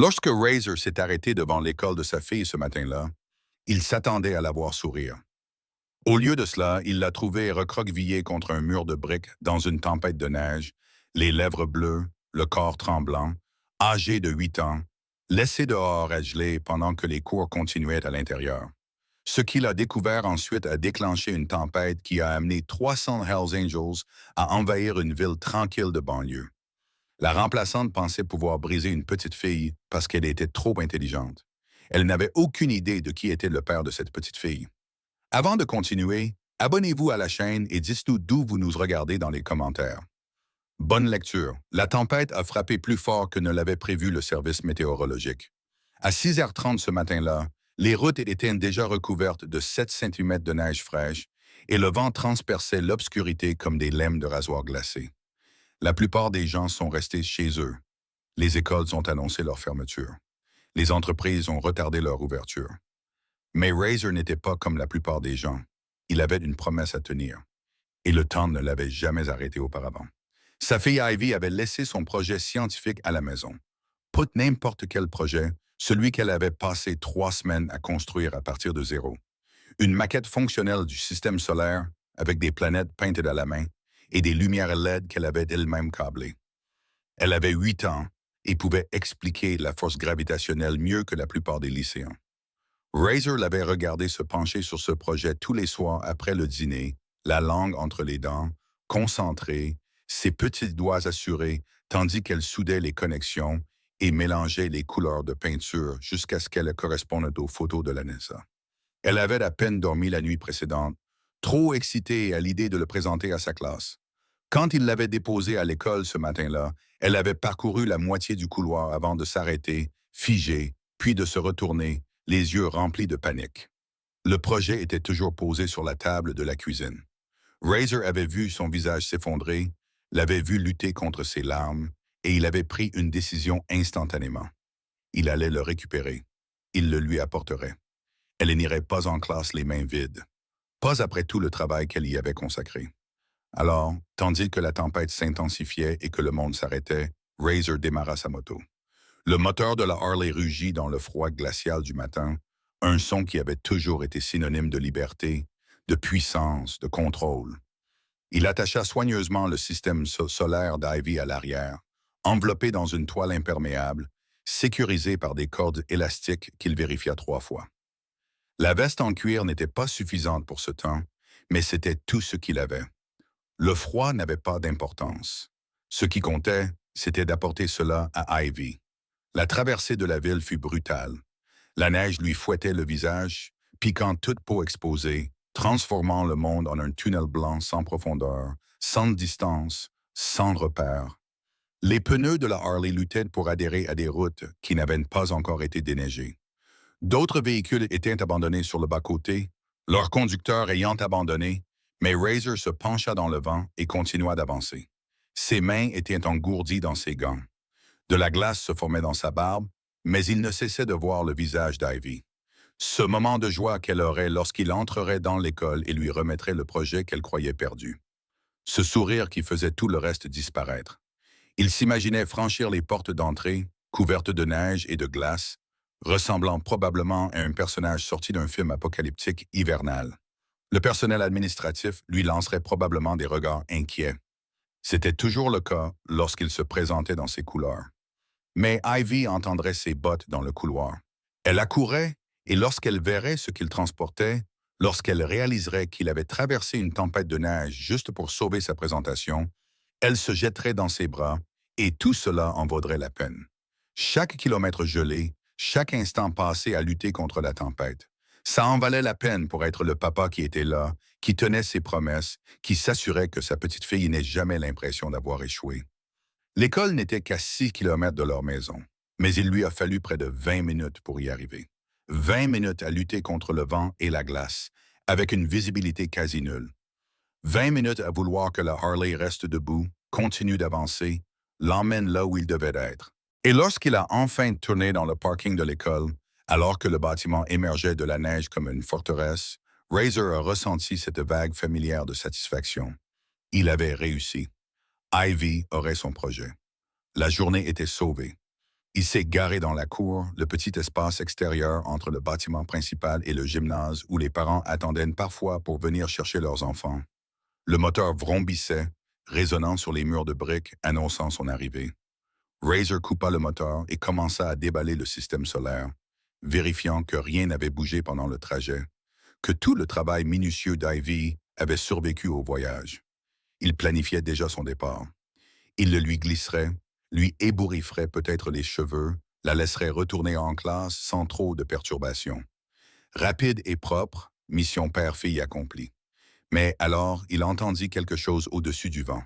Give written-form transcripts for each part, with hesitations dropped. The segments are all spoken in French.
Lorsque Razor s'est arrêté devant l'école de sa fille ce matin-là, il s'attendait à la voir sourire. Au lieu de cela, il l'a trouvée recroquevillée contre un mur de briques dans une tempête de neige, les lèvres bleues, le corps tremblant, âgée de 8 ans, laissée dehors à geler pendant que les cours continuaient à l'intérieur. Ce qu'il a découvert ensuite a déclenché une tempête qui a amené 300 Hells Angels à envahir une ville tranquille de banlieue. La remplaçante pensait pouvoir briser une petite fille parce qu'elle était trop intelligente. Elle n'avait aucune idée de qui était le père de cette petite fille. Avant de continuer, abonnez-vous à la chaîne et dites-nous d'où vous nous regardez dans les commentaires. Bonne lecture. La tempête a frappé plus fort que ne l'avait prévu le service météorologique. À 6h30 ce matin-là, les routes étaient déjà recouvertes de 7 cm de neige fraîche et le vent transperçait l'obscurité comme des lemmes de rasoir glacé. La plupart des gens sont restés chez eux. Les écoles ont annoncé leur fermeture. Les entreprises ont retardé leur ouverture. Mais Razor n'était pas comme la plupart des gens. Il avait une promesse à tenir. Et le temps ne l'avait jamais arrêté auparavant. Sa fille Ivy avait laissé son projet scientifique à la maison. Pas n'importe quel projet, celui qu'elle avait passé 3 semaines à construire à partir de zéro. Une maquette fonctionnelle du système solaire avec des planètes peintes à la main et des lumières LED qu'elle avait elle-même câblées. Elle avait 8 ans et pouvait expliquer la force gravitationnelle mieux que la plupart des lycéens. Razor l'avait regardé se pencher sur ce projet tous les soirs après le dîner, la langue entre les dents, concentrée, ses petits doigts assurés, tandis qu'elle soudait les connexions et mélangeait les couleurs de peinture jusqu'à ce qu'elles correspondent aux photos de la NASA. Elle avait à peine dormi la nuit précédente, trop excitée à l'idée de le présenter à sa classe. Quand il l'avait déposé à l'école ce matin-là, elle avait parcouru la moitié du couloir avant de s'arrêter, figée, puis de se retourner, les yeux remplis de panique. Le projet était toujours posé sur la table de la cuisine. Razor avait vu son visage s'effondrer, l'avait vu lutter contre ses larmes, et il avait pris une décision instantanément. Il allait le récupérer. Il le lui apporterait. Elle n'irait pas en classe les mains vides. Pas après tout le travail qu'elle y avait consacré. Alors, tandis que la tempête s'intensifiait et que le monde s'arrêtait, Razor démarra sa moto. Le moteur de la Harley rugit dans le froid glacial du matin, un son qui avait toujours été synonyme de liberté, de puissance, de contrôle. Il attacha soigneusement le système solaire d'Ivy à l'arrière, enveloppé dans une toile imperméable, sécurisé par des cordes élastiques qu'il vérifia 3 fois. La veste en cuir n'était pas suffisante pour ce temps, mais c'était tout ce qu'il avait. Le froid n'avait pas d'importance. Ce qui comptait, c'était d'apporter cela à Ivy. La traversée de la ville fut brutale. La neige lui fouettait le visage, piquant toute peau exposée, transformant le monde en un tunnel blanc sans profondeur, sans distance, sans repère. Les pneus de la Harley luttaient pour adhérer à des routes qui n'avaient pas encore été déneigées. D'autres véhicules étaient abandonnés sur le bas-côté, leurs conducteurs ayant abandonné, mais Razor se pencha dans le vent et continua d'avancer. Ses mains étaient engourdies dans ses gants. De la glace se formait dans sa barbe, mais il ne cessait de voir le visage d'Ivy. Ce moment de joie qu'elle aurait lorsqu'il entrerait dans l'école et lui remettrait le projet qu'elle croyait perdu. Ce sourire qui faisait tout le reste disparaître. Il s'imaginait franchir les portes d'entrée, couvertes de neige et de glace, ressemblant probablement à un personnage sorti d'un film apocalyptique hivernal. Le personnel administratif lui lancerait probablement des regards inquiets. C'était toujours le cas lorsqu'il se présentait dans ses couleurs. Mais Ivy entendrait ses bottes dans le couloir. Elle accourait, et lorsqu'elle verrait ce qu'il transportait, lorsqu'elle réaliserait qu'il avait traversé une tempête de neige juste pour sauver sa présentation, elle se jetterait dans ses bras, et tout cela en vaudrait la peine. Chaque kilomètre gelé, chaque instant passé à lutter contre la tempête, ça en valait la peine pour être le papa qui était là, qui tenait ses promesses, qui s'assurait que sa petite fille n'ait jamais l'impression d'avoir échoué. L'école n'était qu'à 6 kilomètres de leur maison, mais il lui a fallu près de 20 minutes pour y arriver. 20 minutes à lutter contre le vent et la glace, avec une visibilité quasi nulle. 20 minutes à vouloir que la Harley reste debout, continue d'avancer, l'emmène là où il devait être. Et lorsqu'il a enfin tourné dans le parking de l'école, alors que le bâtiment émergeait de la neige comme une forteresse, Razor a ressenti cette vague familière de satisfaction. Il avait réussi. Ivy aurait son projet. La journée était sauvée. Il s'est garé dans la cour, le petit espace extérieur entre le bâtiment principal et le gymnase où les parents attendaient parfois pour venir chercher leurs enfants. Le moteur vrombissait, résonnant sur les murs de briques, annonçant son arrivée. Razor coupa le moteur et commença à déballer le système solaire, vérifiant que rien n'avait bougé pendant le trajet, que tout le travail minutieux d'Ivy avait survécu au voyage. Il planifiait déjà son départ. Il le lui glisserait, lui ébourifferait peut-être les cheveux, la laisserait retourner en classe sans trop de perturbations. Rapide et propre, mission père-fille accomplie. Mais alors, il entendit quelque chose au-dessus du vent.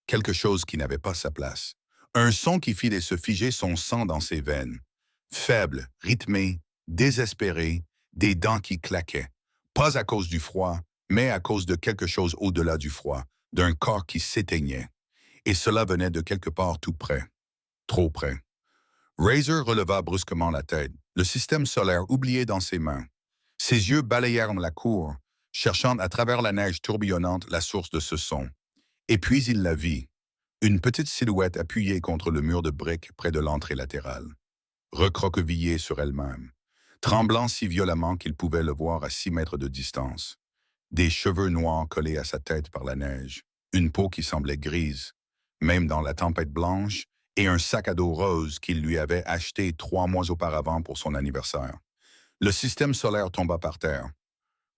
Quelque chose qui n'avait pas sa place. Un son qui fit se figer son sang dans ses veines. Faible, rythmé, désespéré, des dents qui claquaient. Pas à cause du froid, mais à cause de quelque chose au-delà du froid, d'un corps qui s'éteignait. Et cela venait de quelque part tout près. Trop près. Razor releva brusquement la tête, le système solaire oublié dans ses mains. Ses yeux balayèrent la cour, cherchant à travers la neige tourbillonnante la source de ce son. Et puis il la vit, une petite silhouette appuyée contre le mur de briques près de l'entrée latérale, recroquevillée sur elle-même, tremblant si violemment qu'il pouvait le voir à 6 mètres de distance. Des cheveux noirs collés à sa tête par la neige, une peau qui semblait grise, même dans la tempête blanche, et un sac à dos rose qu'il lui avait acheté 3 mois auparavant pour son anniversaire. Le système solaire tomba par terre.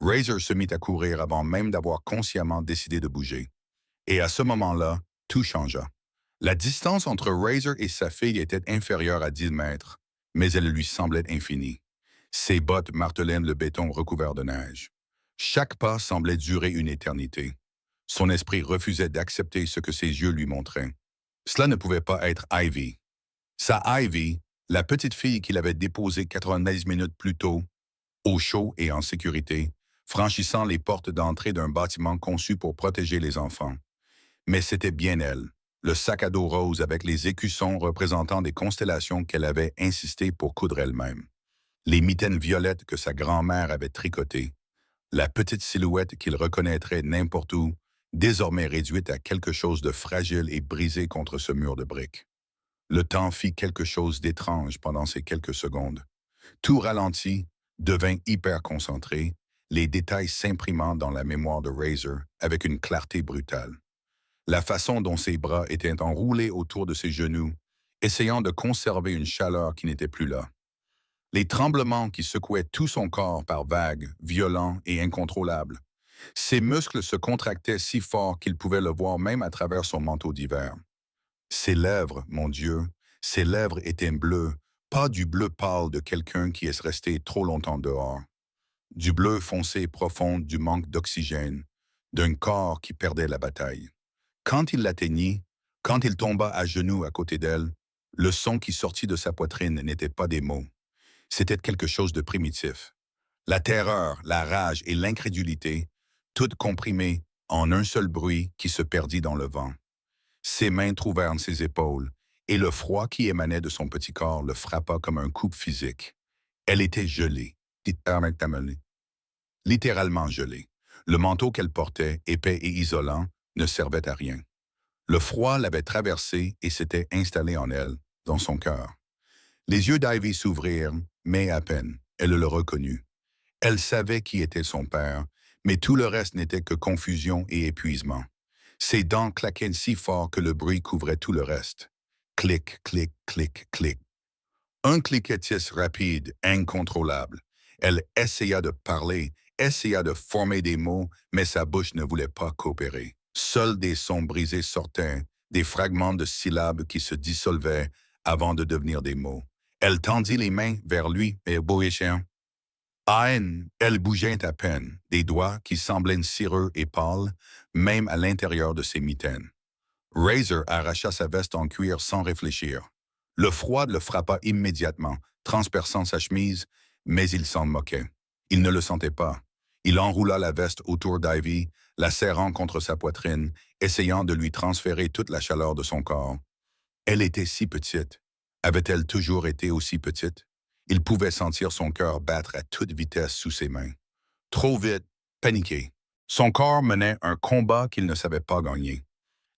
Razor se mit à courir avant même d'avoir consciemment décidé de bouger. Et à ce moment-là, tout changea. La distance entre Razor et sa fille était inférieure à 10 mètres, mais elle lui semblait infinie. Ses bottes martelaient le béton recouvert de neige. Chaque pas semblait durer une éternité. Son esprit refusait d'accepter ce que ses yeux lui montraient. Cela ne pouvait pas être Ivy. Sa Ivy, la petite fille qu'il avait déposée 90 minutes plus tôt, au chaud et en sécurité, franchissant les portes d'entrée d'un bâtiment conçu pour protéger les enfants. Mais c'était bien elle, le sac à dos rose avec les écussons représentant des constellations qu'elle avait insisté pour coudre elle-même. Les mitaines violettes que sa grand-mère avait tricotées. La petite silhouette qu'il reconnaîtrait n'importe où, désormais réduite à quelque chose de fragile et brisé contre ce mur de briques. Le temps fit quelque chose d'étrange pendant ces quelques secondes. Tout ralentit, devint hyper concentré, les détails s'imprimant dans la mémoire de Razor avec une clarté brutale. La façon dont ses bras étaient enroulés autour de ses genoux, essayant de conserver une chaleur qui n'était plus là. Les tremblements qui secouaient tout son corps par vagues, violents et incontrôlables. Ses muscles se contractaient si fort qu'il pouvait le voir même à travers son manteau d'hiver. Ses lèvres, mon Dieu, ses lèvres étaient bleues, pas du bleu pâle de quelqu'un qui est resté trop longtemps dehors. Du bleu foncé profond du manque d'oxygène, d'un corps qui perdait la bataille. Quand il l'atteignit, quand il tomba à genoux à côté d'elle, le son qui sortit de sa poitrine n'était pas des mots. C'était quelque chose de primitif. La terreur, la rage et l'incrédulité, toutes comprimées en un seul bruit qui se perdit dans le vent. Ses mains trouvèrent ses épaules, et le froid qui émanait de son petit corps le frappa comme un coup physique. Elle était gelée, littéralement gelée. Le manteau qu'elle portait, épais et isolant, ne servait à rien. Le froid l'avait traversée et s'était installé en elle, dans son cœur. Les yeux d'Ivy s'ouvrirent, mais à peine. Elle le reconnut. Elle savait qui était son père, mais tout le reste n'était que confusion et épuisement. Ses dents claquaient si fort que le bruit couvrait tout le reste. Clic, clic, clic, clic. Un cliquetis rapide, incontrôlable. Elle essaya de parler, essaya de former des mots, mais sa bouche ne voulait pas coopérer. Seuls des sons brisés sortaient, des fragments de syllabes qui se dissolvaient avant de devenir des mots. Elle tendit les mains vers lui, et boéchant. Elle bougeait à peine, des doigts qui semblaient cireux et pâles, même à l'intérieur de ses mitaines. Razor arracha sa veste en cuir sans réfléchir. Le froid le frappa immédiatement, transperçant sa chemise, mais il s'en moquait. Il ne le sentait pas. Il enroula la veste autour d'Ivy, la serrant contre sa poitrine, essayant de lui transférer toute la chaleur de son corps. Elle était si petite. Avait-elle toujours été aussi petite? Il pouvait sentir son cœur battre à toute vitesse sous ses mains. Trop vite, paniqué. Son corps menait un combat qu'il ne savait pas gagner.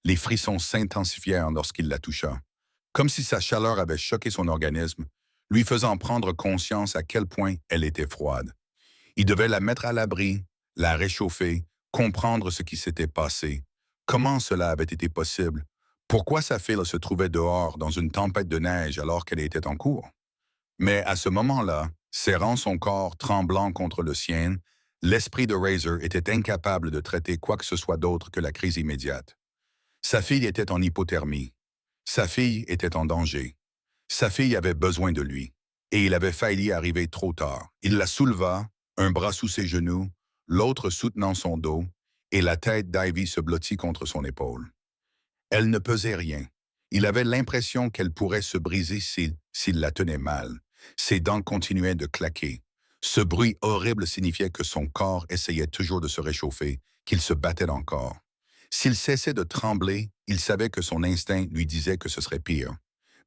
Les frissons s'intensifièrent lorsqu'il la toucha. comme si sa chaleur avait choqué son organisme, lui faisant prendre conscience à quel point elle était froide. Il devait la mettre à l'abri, la réchauffer, comprendre ce qui s'était passé. Comment cela avait été possible? Pourquoi sa fille se trouvait dehors dans une tempête de neige alors qu'elle était en cours? Mais à ce moment-là, serrant son corps tremblant contre le sien, l'esprit de Razor était incapable de traiter quoi que ce soit d'autre que la crise immédiate. Sa fille était en hypothermie. Sa fille était en danger. Sa fille avait besoin de lui. Et il avait failli arriver trop tard. Il la souleva, un bras sous ses genoux, l'autre soutenant son dos, et la tête d'Ivy se blottit contre son épaule. Elle ne pesait rien. Il avait l'impression qu'elle pourrait se briser s'il la tenait mal. Ses dents continuaient de claquer. Ce bruit horrible signifiait que son corps essayait toujours de se réchauffer, qu'il se battait encore. S'il cessait de trembler, il savait que son instinct lui disait que ce serait pire.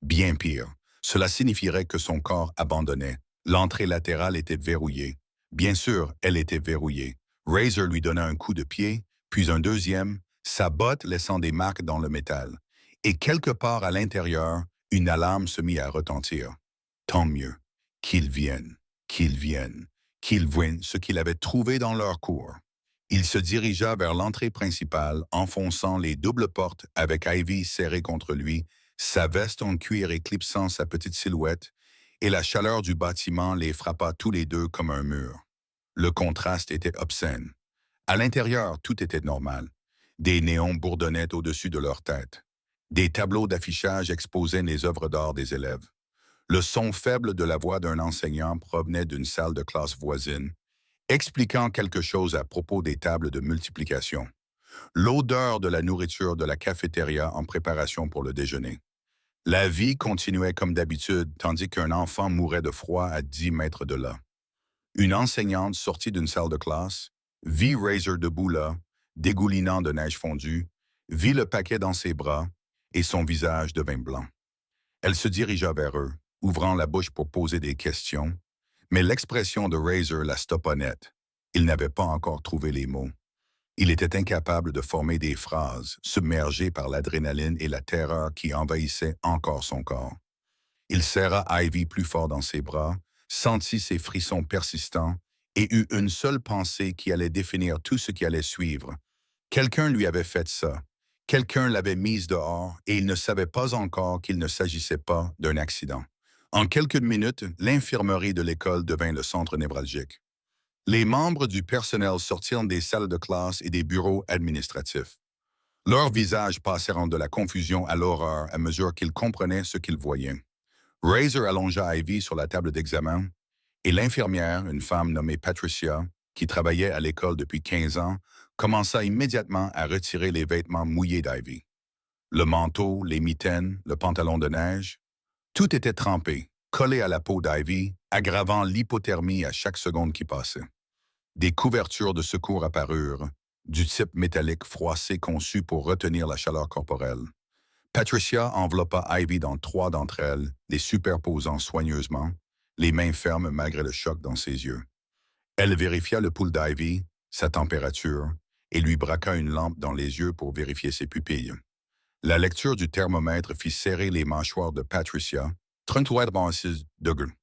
Bien pire. Cela signifierait que son corps abandonnait. L'entrée latérale était verrouillée. Bien sûr, elle était verrouillée. Razor lui donna un coup de pied, puis un deuxième, sa botte laissant des marques dans le métal. Et quelque part à l'intérieur, une alarme se mit à retentir. Tant mieux. Qu'ils viennent, qu'ils viennent, qu'ils voient ce qu'il avait trouvé dans leur cour. Il se dirigea vers l'entrée principale, enfonçant les doubles portes avec Ivy serrée contre lui, sa veste en cuir éclipsant sa petite silhouette, et la chaleur du bâtiment les frappa tous les deux comme un mur. Le contraste était obscène. À l'intérieur, tout était normal. Des néons bourdonnaient au-dessus de leur tête. Des tableaux d'affichage exposaient les œuvres d'art des élèves. Le son faible de la voix d'un enseignant provenait d'une salle de classe voisine, expliquant quelque chose à propos des tables de multiplication. L'odeur de la nourriture de la cafétéria en préparation pour le déjeuner. La vie continuait comme d'habitude, tandis qu'un enfant mourait de froid à 10 mètres de là. Une enseignante sortie d'une salle de classe, vit Razor debout là, dégoulinant de neige fondue, vit le paquet dans ses bras, et son visage devint blanc. Elle se dirigea vers eux, ouvrant la bouche pour poser des questions, mais l'expression de Razor la stoppa net. Il n'avait pas encore trouvé les mots. Il était incapable de former des phrases, submergé par l'adrénaline et la terreur qui envahissaient encore son corps. Il serra Ivy plus fort dans ses bras, sentit ses frissons persistants et eut une seule pensée qui allait définir tout ce qui allait suivre. Quelqu'un lui avait fait ça. Quelqu'un l'avait mise dehors et il ne savait pas encore qu'il ne s'agissait pas d'un accident. En quelques minutes, l'infirmerie de l'école devint le centre névralgique. Les membres du personnel sortirent des salles de classe et des bureaux administratifs. Leurs visages passèrent de la confusion à l'horreur à mesure qu'ils comprenaient ce qu'ils voyaient. Razor allongea Ivy sur la table d'examen et l'infirmière, une femme nommée Patricia, qui travaillait à l'école depuis 15 ans, commença immédiatement à retirer les vêtements mouillés d'Ivy. Le manteau, les mitaines, le pantalon de neige, tout était trempé, collé à la peau d'Ivy, aggravant l'hypothermie à chaque seconde qui passait. Des couvertures de secours apparurent, du type métallique froissé conçu pour retenir la chaleur corporelle. Patricia enveloppa Ivy dans 3 d'entre elles, les superposant soigneusement, les mains fermes malgré le choc dans ses yeux. Elle vérifia le pouls d'Ivy, sa température, et lui braqua une lampe dans les yeux pour vérifier ses pupilles. La lecture du thermomètre fit serrer les mâchoires de Patricia, 38,6 degrés.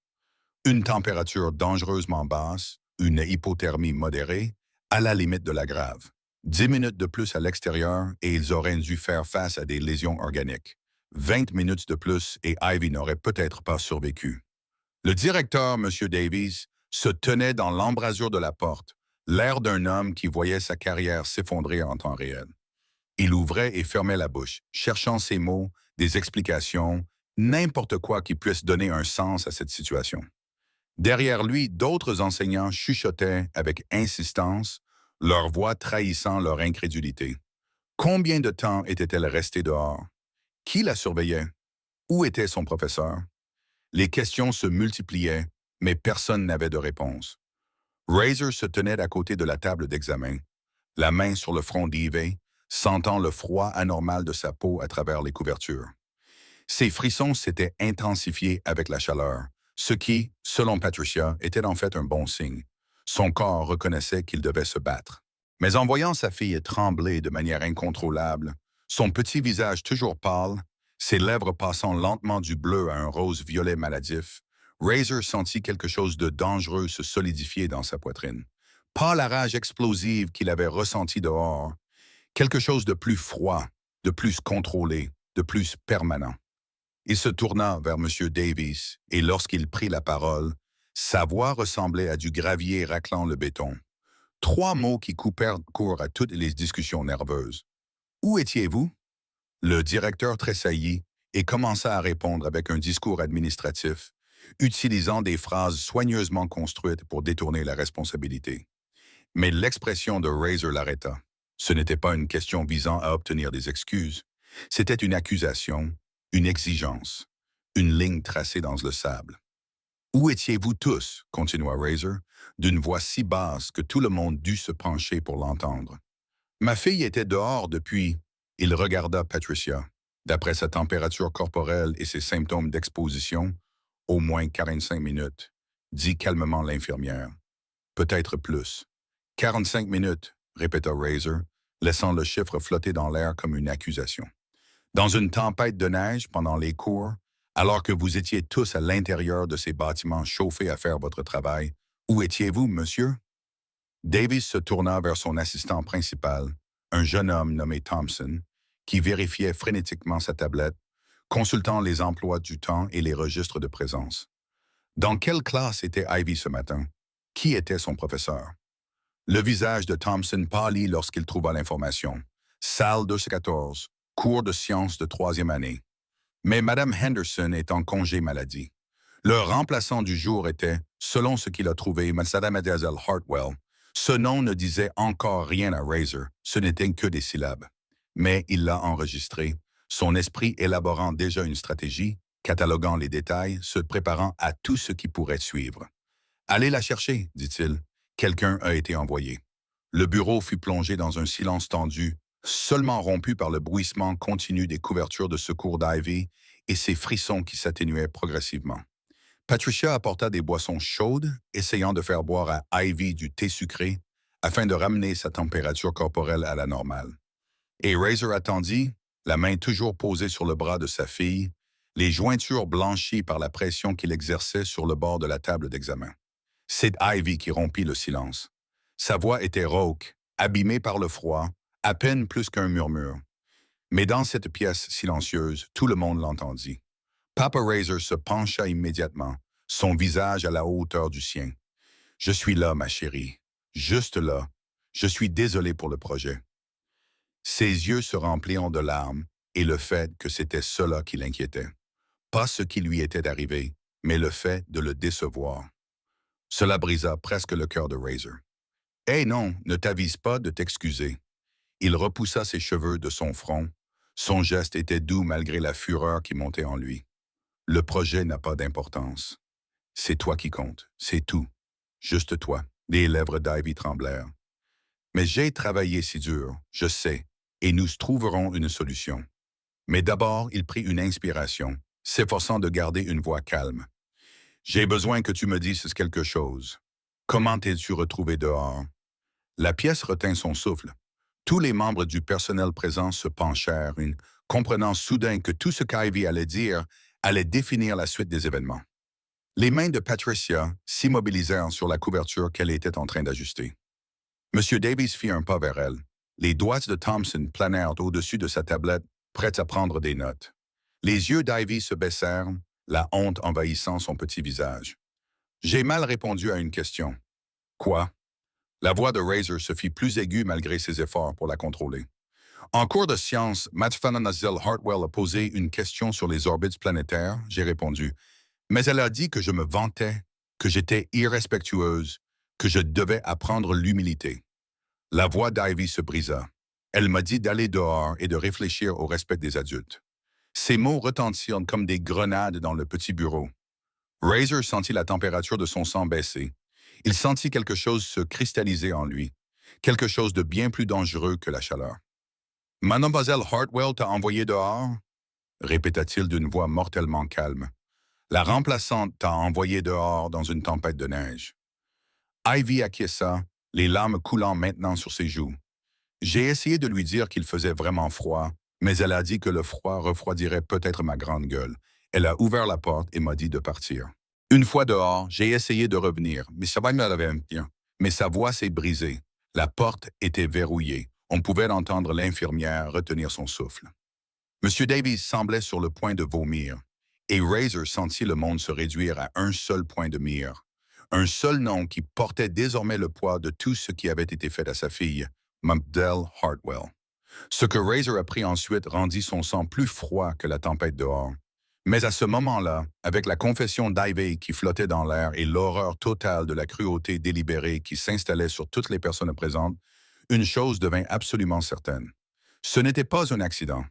Une température dangereusement basse, une hypothermie modérée, à la limite de la grave. 10 minutes de plus à l'extérieur et ils auraient dû faire face à des lésions organiques. 20 minutes de plus et Ivy n'aurait peut-être pas survécu. Le directeur, M. Davies, se tenait dans l'embrasure de la porte, l'air d'un homme qui voyait sa carrière s'effondrer en temps réel. Il ouvrait et fermait la bouche, cherchant ses mots, des explications, n'importe quoi qui puisse donner un sens à cette situation. Derrière lui, d'autres enseignants chuchotaient avec insistance, leur voix trahissant leur incrédulité. Combien de temps était-elle restée dehors? Qui la surveillait? Où était son professeur? Les questions se multipliaient, mais personne n'avait de réponse. Razor se tenait à côté de la table d'examen, la main sur le front d'Ivy, sentant le froid anormal de sa peau à travers les couvertures. Ses frissons s'étaient intensifiés avec la chaleur, ce qui, selon Patricia, était en fait un bon signe. Son corps reconnaissait qu'il devait se battre. Mais en voyant sa fille trembler de manière incontrôlable, son petit visage toujours pâle, Ses lèvres passant lentement du bleu à un rose violet maladif, Razor sentit quelque chose de dangereux se solidifier dans sa poitrine. Pas la rage explosive qu'il avait ressentie dehors, quelque chose de plus froid, de plus contrôlé, de plus permanent. Il se tourna vers M. Davies et lorsqu'il prit la parole, sa voix ressemblait à du gravier raclant le béton. 3 mots qui coupèrent court à toutes les discussions nerveuses. « Où étiez-vous » Le directeur tressaillit et commença à répondre avec un discours administratif, utilisant des phrases soigneusement construites pour détourner la responsabilité. Mais l'expression de Razor l'arrêta. Ce n'était pas une question visant à obtenir des excuses. C'était une accusation, une exigence, une ligne tracée dans le sable. « Où étiez-vous tous » continua Razor, d'une voix si basse que tout le monde dut se pencher pour l'entendre. « Ma fille était dehors depuis... » Il regarda Patricia. D'après sa température corporelle et ses symptômes d'exposition, au moins 45 minutes, dit calmement l'infirmière. Peut-être plus. 45 minutes, répéta Razor, laissant le chiffre flotter dans l'air comme une accusation. Dans une tempête de neige pendant les cours, alors que vous étiez tous à l'intérieur de ces bâtiments chauffés à faire votre travail, où étiez-vous, monsieur? Davis se tourna vers son assistant principal, un jeune homme nommé Thompson, qui vérifiait frénétiquement sa tablette, consultant les emplois du temps et les registres de présence. Dans quelle classe était Ivy ce matin? Qui était son professeur? Le visage de Thompson pâlit lorsqu'il trouva l'information. Salle 214, cours de sciences de 3e année. Mais Mme Henderson est en congé maladie. Le remplaçant du jour était, selon ce qu'il a trouvé, Mademoiselle Hartwell. Ce nom ne disait encore rien à Razor, ce n'était que des syllabes. Mais il l'a enregistré, son esprit élaborant déjà une stratégie, cataloguant les détails, se préparant à tout ce qui pourrait suivre. « Allez la chercher, dit-il. Quelqu'un a été envoyé. » Le bureau fut plongé dans un silence tendu, seulement rompu par le bruissement continu des couvertures de secours d'Ivy et ses frissons qui s'atténuaient progressivement. Patricia apporta des boissons chaudes, essayant de faire boire à Ivy du thé sucré afin de ramener sa température corporelle à la normale. Et Razor attendit, la main toujours posée sur le bras de sa fille, les jointures blanchies par la pression qu'il exerçait sur le bord de la table d'examen. C'est Ivy qui rompit le silence. Sa voix était rauque, abîmée par le froid, à peine plus qu'un murmure. Mais dans cette pièce silencieuse, tout le monde l'entendit. Papa Razor se pencha immédiatement, son visage à la hauteur du sien. « Je suis là, ma chérie. Juste là. Je suis désolé pour le projet. » Ses yeux se remplirent de larmes et le fait que c'était cela qui l'inquiétait. Pas ce qui lui était arrivé, mais le fait de le décevoir. Cela brisa presque le cœur de Razor. « Eh non, ne t'avise pas de t'excuser. » Il repoussa ses cheveux de son front. Son geste était doux malgré la fureur qui montait en lui. « Le projet n'a pas d'importance. C'est toi qui compte, c'est tout. Juste toi. » Les lèvres d'Ivy tremblèrent. « Mais j'ai travaillé si dur, je sais, et nous trouverons une solution. » Mais d'abord, il prit une inspiration, s'efforçant de garder une voix calme. « J'ai besoin que tu me dises quelque chose. Comment t'es-tu retrouvé dehors? » La pièce retint son souffle. Tous les membres du personnel présent se penchèrent, comprenant soudain que tout ce qu'Ivy allait dire allait définir la suite des événements. Les mains de Patricia s'immobilisèrent sur la couverture qu'elle était en train d'ajuster. M. Davies fit un pas vers elle. Les doigts de Thompson planèrent au-dessus de sa tablette, prêts à prendre des notes. Les yeux d'Ivy se baissèrent, la honte envahissant son petit visage. « J'ai mal répondu à une question. »« Quoi ?» La voix de Razor se fit plus aiguë malgré ses efforts pour la contrôler. « En cours de science, Mademoiselle Hartwell a posé une question sur les orbites planétaires, j'ai répondu. Mais elle a dit que je me vantais, que j'étais irrespectueuse, que je devais apprendre l'humilité. » La voix d'Ivy se brisa. Elle m'a dit d'aller dehors et de réfléchir au respect des adultes. Ces mots retentirent comme des grenades dans le petit bureau. Razor sentit la température de son sang baisser. Il sentit quelque chose se cristalliser en lui, quelque chose de bien plus dangereux que la chaleur. « Mademoiselle Hartwell t'a envoyé dehors ?» répéta-t-il d'une voix mortellement calme. « La remplaçante t'a envoyé dehors dans une tempête de neige. » Ivy acquiesça, les larmes coulant maintenant sur ses joues. « J'ai essayé de lui dire qu'il faisait vraiment froid, Mais elle a dit que le froid refroidirait peut-être ma grande gueule. Elle a ouvert la porte et m'a dit de partir. Une fois dehors, j'ai essayé de revenir, mais ça va me bien. Mais sa voix s'est brisée. La porte était verrouillée. On pouvait entendre l'infirmière retenir son souffle. Monsieur Davies semblait sur le point de vomir, et Razor sentit le monde se réduire à un seul point de mire. Un seul nom qui portait désormais le poids de tout ce qui avait été fait à sa fille, Mabdel Hartwell. Ce que Razor apprit ensuite rendit son sang plus froid que la tempête dehors. Mais à ce moment-là, avec la confession d'Ivy qui flottait dans l'air et l'horreur totale de la cruauté délibérée qui s'installait sur toutes les personnes présentes, une chose devint absolument certaine. Ce n'était pas un accident.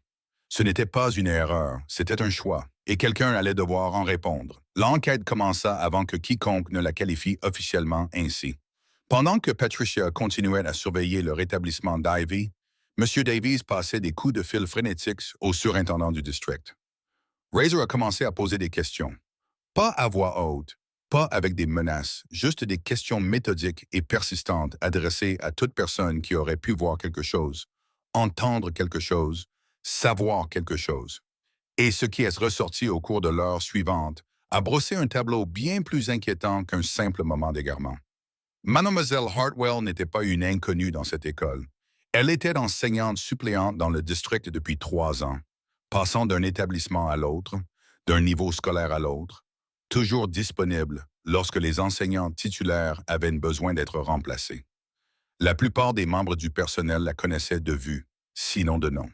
Ce n'était pas une erreur, c'était un choix, et quelqu'un allait devoir en répondre. L'enquête commença avant que quiconque ne la qualifie officiellement ainsi. Pendant que Patricia continuait à surveiller le rétablissement d'Ivy, M. Davies passait des coups de fil frénétiques au surintendant du district. Razor a commencé à poser des questions. Pas à voix haute, pas avec des menaces, juste des questions méthodiques et persistantes adressées à toute personne qui aurait pu voir quelque chose, entendre quelque chose, savoir quelque chose. Et ce qui est ressorti au cours de l'heure suivante a brossé un tableau bien plus inquiétant qu'un simple moment d'égarement. Mademoiselle Hartwell n'était pas une inconnue dans cette école. Elle était enseignante suppléante dans le district depuis 3 ans, passant d'un établissement à l'autre, d'un niveau scolaire à l'autre, toujours disponible lorsque les enseignants titulaires avaient besoin d'être remplacés. La plupart des membres du personnel la connaissaient de vue, sinon de nom.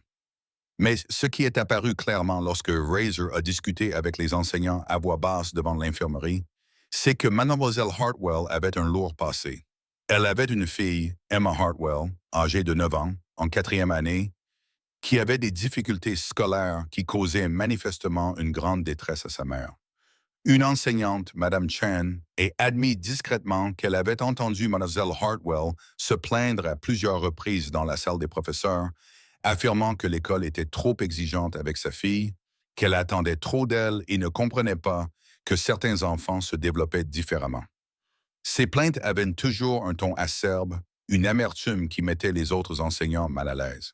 Mais ce qui est apparu clairement lorsque Razor a discuté avec les enseignants à voix basse devant l'infirmerie, c'est que Mademoiselle Hartwell avait un lourd passé. Elle avait une fille, Emma Hartwell, âgée de 9 ans, en 4e année, qui avait des difficultés scolaires qui causaient manifestement une grande détresse à sa mère. Une enseignante, Madame Chen, a admis discrètement qu'elle avait entendu Mademoiselle Hartwell se plaindre à plusieurs reprises dans la salle des professeurs, affirmant que l'école était trop exigeante avec sa fille, qu'elle attendait trop d'elle et ne comprenait pas que certains enfants se développaient différemment. Ces plaintes avaient toujours un ton acerbe, une amertume qui mettait les autres enseignants mal à l'aise.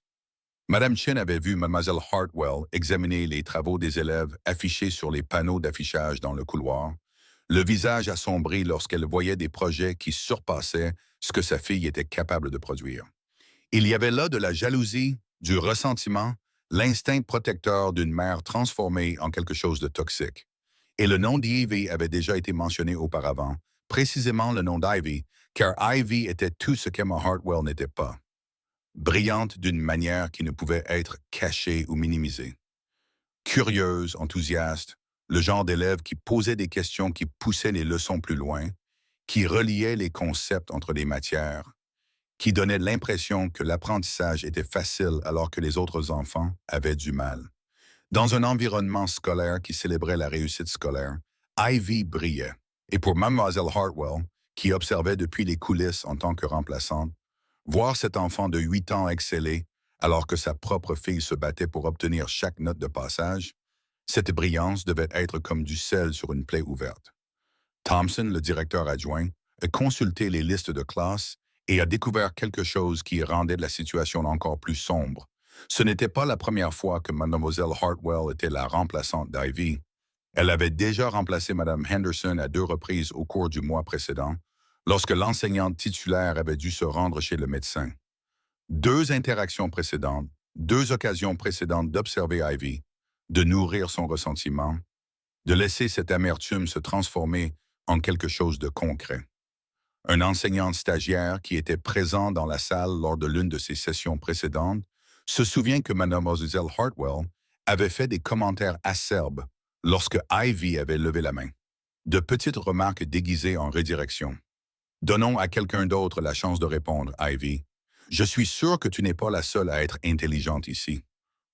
Madame Chin avait vu Mademoiselle Hartwell examiner les travaux des élèves affichés sur les panneaux d'affichage dans le couloir, le visage assombri lorsqu'elle voyait des projets qui surpassaient ce que sa fille était capable de produire. Il y avait là de la jalousie, du ressentiment, l'instinct protecteur d'une mère transformée en quelque chose de toxique. Et le nom d'Ivy avait déjà été mentionné auparavant, précisément le nom d'Ivy, car Ivy était tout ce qu'Emma Hartwell n'était pas. Brillante d'une manière qui ne pouvait être cachée ou minimisée. Curieuse, enthousiaste, le genre d'élève qui posait des questions qui poussaient les leçons plus loin, qui reliait les concepts entre les matières, qui donnait l'impression que l'apprentissage était facile alors que les autres enfants avaient du mal. Dans un environnement scolaire qui célébrait la réussite scolaire, Ivy brillait. Et pour Mademoiselle Hartwell, qui observait depuis les coulisses en tant que remplaçante, voir cet enfant de 8 ans exceller alors que sa propre fille se battait pour obtenir chaque note de passage, cette brillance devait être comme du sel sur une plaie ouverte. Thompson, le directeur adjoint, a consulté les listes de classe et a découvert quelque chose qui rendait la situation encore plus sombre. Ce n'était pas la première fois que Mademoiselle Hartwell était la remplaçante d'Ivy. Elle avait déjà remplacé Mme Henderson à 2 reprises au cours du mois précédent, lorsque l'enseignante titulaire avait dû se rendre chez le médecin. 2 interactions précédentes, 2 occasions précédentes d'observer Ivy, de nourrir son ressentiment, de laisser cette amertume se transformer en quelque chose de concret. Un enseignant stagiaire qui était présent dans la salle lors de l'une de ces sessions précédentes se souvient que Mademoiselle Hartwell avait fait des commentaires acerbes lorsque Ivy avait levé la main. De petites remarques déguisées en redirection. Donnons à quelqu'un d'autre la chance de répondre, Ivy. Je suis sûr que tu n'es pas la seule à être intelligente ici.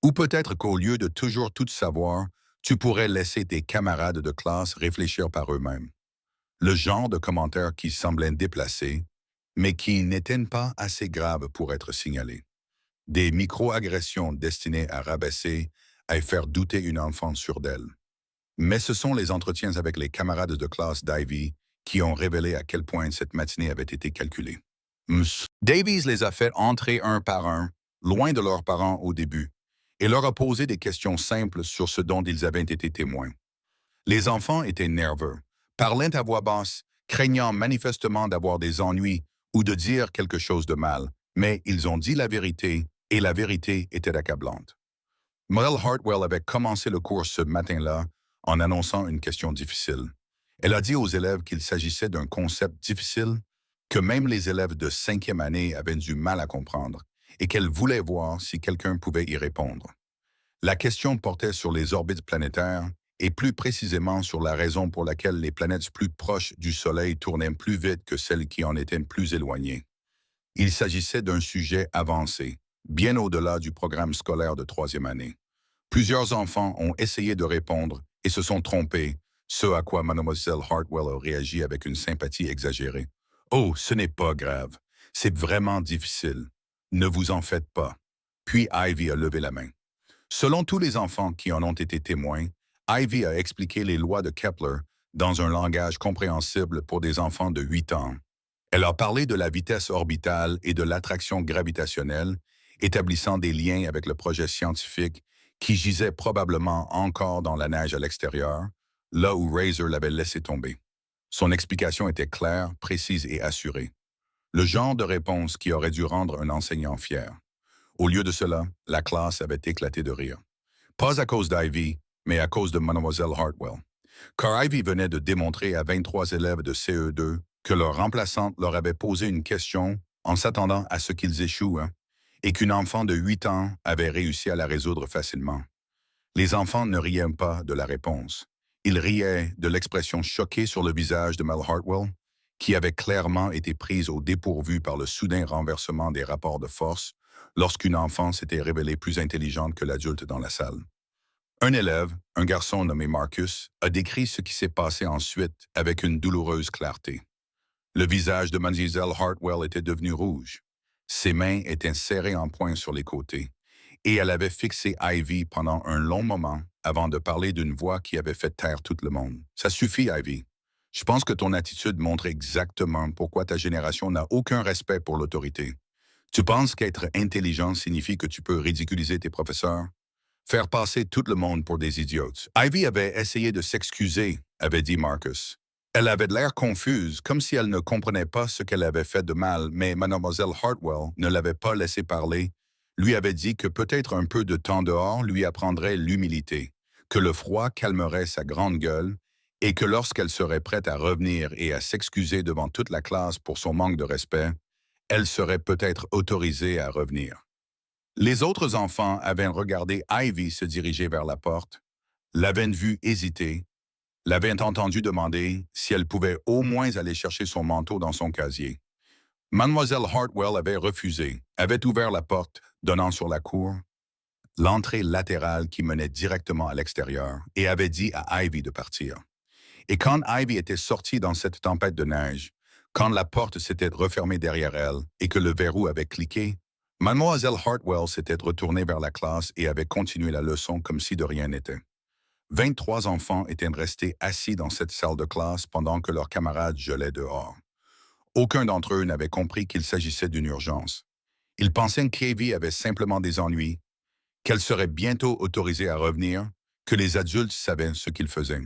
Ou peut-être qu'au lieu de toujours tout savoir, tu pourrais laisser tes camarades de classe réfléchir par eux-mêmes. Le genre de commentaires qui semblaient déplacés, mais qui n'étaient pas assez graves pour être signalés. Des micro-agressions destinées à rabaisser, à faire douter une enfant sûre d'elle. Mais ce sont les entretiens avec les camarades de classe d'Ivy qui ont révélé à quel point cette matinée avait été calculée. Davies les a fait entrer un par un, loin de leurs parents au début, et leur a posé des questions simples sur ce dont ils avaient été témoins. Les enfants étaient nerveux, parlant à voix basse, craignant manifestement d'avoir des ennuis ou de dire quelque chose de mal, mais ils ont dit la vérité, et la vérité était accablante. Mel Hartwell avait commencé le cours ce matin-là en annonçant une question difficile. Elle a dit aux élèves qu'il s'agissait d'un concept difficile que même les élèves de 5e année avaient du mal à comprendre et qu'elle voulait voir si quelqu'un pouvait y répondre. La question portait sur les orbites planétaires et plus précisément sur la raison pour laquelle les planètes plus proches du Soleil tournaient plus vite que celles qui en étaient plus éloignées. Il s'agissait d'un sujet avancé, bien au-delà du programme scolaire de 3e année. Plusieurs enfants ont essayé de répondre et se sont trompés, ce à quoi Mademoiselle Hartwell a réagi avec une sympathie exagérée. « Oh, ce n'est pas grave. C'est vraiment difficile. Ne vous en faites pas. » Puis Ivy a levé la main. Selon tous les enfants qui en ont été témoins, Ivy a expliqué les lois de Kepler dans un langage compréhensible pour des enfants de 8 ans. Elle a parlé de la vitesse orbitale et de l'attraction gravitationnelle, établissant des liens avec le projet scientifique qui gisait probablement encore dans la neige à l'extérieur, là où Razor l'avait laissé tomber. Son explication était claire, précise et assurée. Le genre de réponse qui aurait dû rendre un enseignant fier. Au lieu de cela, la classe avait éclaté de rire. Pas à cause d'Ivy, mais à cause de Mademoiselle Hartwell. Car Ivy venait de démontrer à 23 élèves de CE2 que leur remplaçante leur avait posé une question en s'attendant à ce qu'ils échouent, et qu'une enfant de 8 ans avait réussi à la résoudre facilement. Les enfants ne riaient pas de la réponse. Ils riaient de l'expression choquée sur le visage de Mel Hartwell, qui avait clairement été prise au dépourvu par le soudain renversement des rapports de force lorsqu'une enfant s'était révélée plus intelligente que l'adulte dans la salle. Un élève, un garçon nommé Marcus, a décrit ce qui s'est passé ensuite avec une douloureuse clarté. Le visage de Mademoiselle Hartwell était devenu rouge. Ses mains étaient serrées en poing sur les côtés, et elle avait fixé Ivy pendant un long moment avant de parler d'une voix qui avait fait taire tout le monde. « Ça suffit, Ivy. Je pense que ton attitude montre exactement pourquoi ta génération n'a aucun respect pour l'autorité. Tu penses qu'être intelligent signifie que tu peux ridiculiser tes professeurs? Faire passer tout le monde pour des idiotes. » Ivy avait essayé de s'excuser, avait dit Marcus. Elle avait de l'air confuse, comme si elle ne comprenait pas ce qu'elle avait fait de mal, mais Mademoiselle Hartwell ne l'avait pas laissé parler, lui avait dit que peut-être un peu de temps dehors lui apprendrait l'humilité, que le froid calmerait sa grande gueule, et que lorsqu'elle serait prête à revenir et à s'excuser devant toute la classe pour son manque de respect, elle serait peut-être autorisée à revenir. Les autres enfants avaient regardé Ivy se diriger vers la porte, l'avaient vue hésiter, l'avaient entendu demander si elle pouvait au moins aller chercher son manteau dans son casier. Mademoiselle Hartwell avait refusé, avait ouvert la porte donnant sur la cour, l'entrée latérale qui menait directement à l'extérieur, et avait dit à Ivy de partir. Et quand Ivy était sortie dans cette tempête de neige, quand la porte s'était refermée derrière elle et que le verrou avait cliqué, Mademoiselle Hartwell s'était retournée vers la classe et avait continué la leçon comme si de rien n'était. 23 enfants étaient restés assis dans cette salle de classe pendant que leurs camarades gelaient dehors. Aucun d'entre eux n'avait compris qu'il s'agissait d'une urgence. Ils pensaient qu'Ivy avait simplement des ennuis, qu'elle serait bientôt autorisée à revenir, que les adultes savaient ce qu'ils faisaient.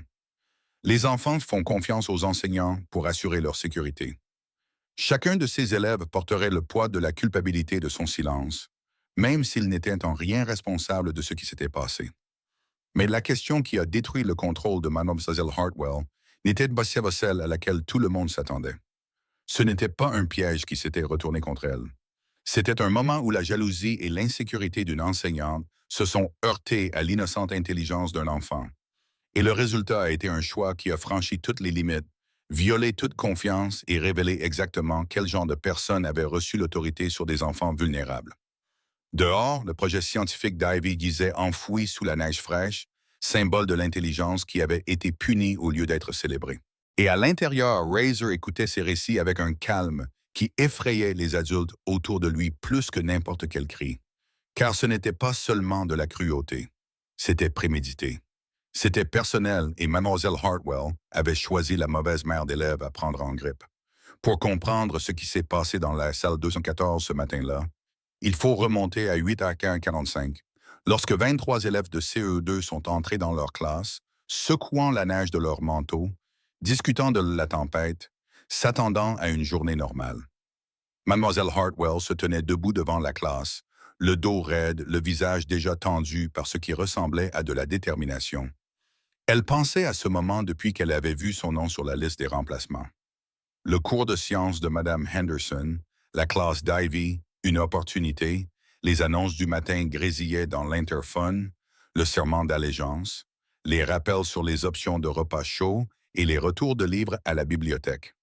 Les enfants font confiance aux enseignants pour assurer leur sécurité. Chacun de ces élèves porterait le poids de la culpabilité de son silence, même s'il n'était en rien responsable de ce qui s'était passé. Mais la question qui a détruit le contrôle de Mademoiselle Hartwell n'était pas celle à laquelle tout le monde s'attendait. Ce n'était pas un piège qui s'était retourné contre elle. C'était un moment où la jalousie et l'insécurité d'une enseignante se sont heurtées à l'innocente intelligence d'un enfant. Et le résultat a été un choix qui a franchi toutes les limites, violé toute confiance et révélé exactement quel genre de personne avait reçu l'autorité sur des enfants vulnérables. Dehors, le projet scientifique d'Ivy gisait enfoui sous la neige fraîche, symbole de l'intelligence qui avait été punie au lieu d'être célébrée. Et à l'intérieur, Razor écoutait ses récits avec un calme qui effrayait les adultes autour de lui plus que n'importe quel cri. Car ce n'était pas seulement de la cruauté, c'était prémédité. C'était personnel et Mademoiselle Hartwell avait choisi la mauvaise mère d'élèves à prendre en grippe. Pour comprendre ce qui s'est passé dans la salle 214 ce matin-là, il faut remonter à 8h45, Lorsque 23 élèves de CE2 sont entrés dans leur classe, secouant la neige de leur manteau, discutant de la tempête, s'attendant à une journée normale. Mademoiselle Hartwell se tenait debout devant la classe, le dos raide, le visage déjà tendu par ce qui ressemblait à de la détermination. Elle pensait à ce moment depuis qu'elle avait vu son nom sur la liste des remplacements. Le cours de sciences de Madame Henderson, la classe d'Ivy, une opportunité, les annonces du matin grésillaient dans l'interphone, le serment d'allégeance, les rappels sur les options de repas chauds et les retours de livres à la bibliothèque.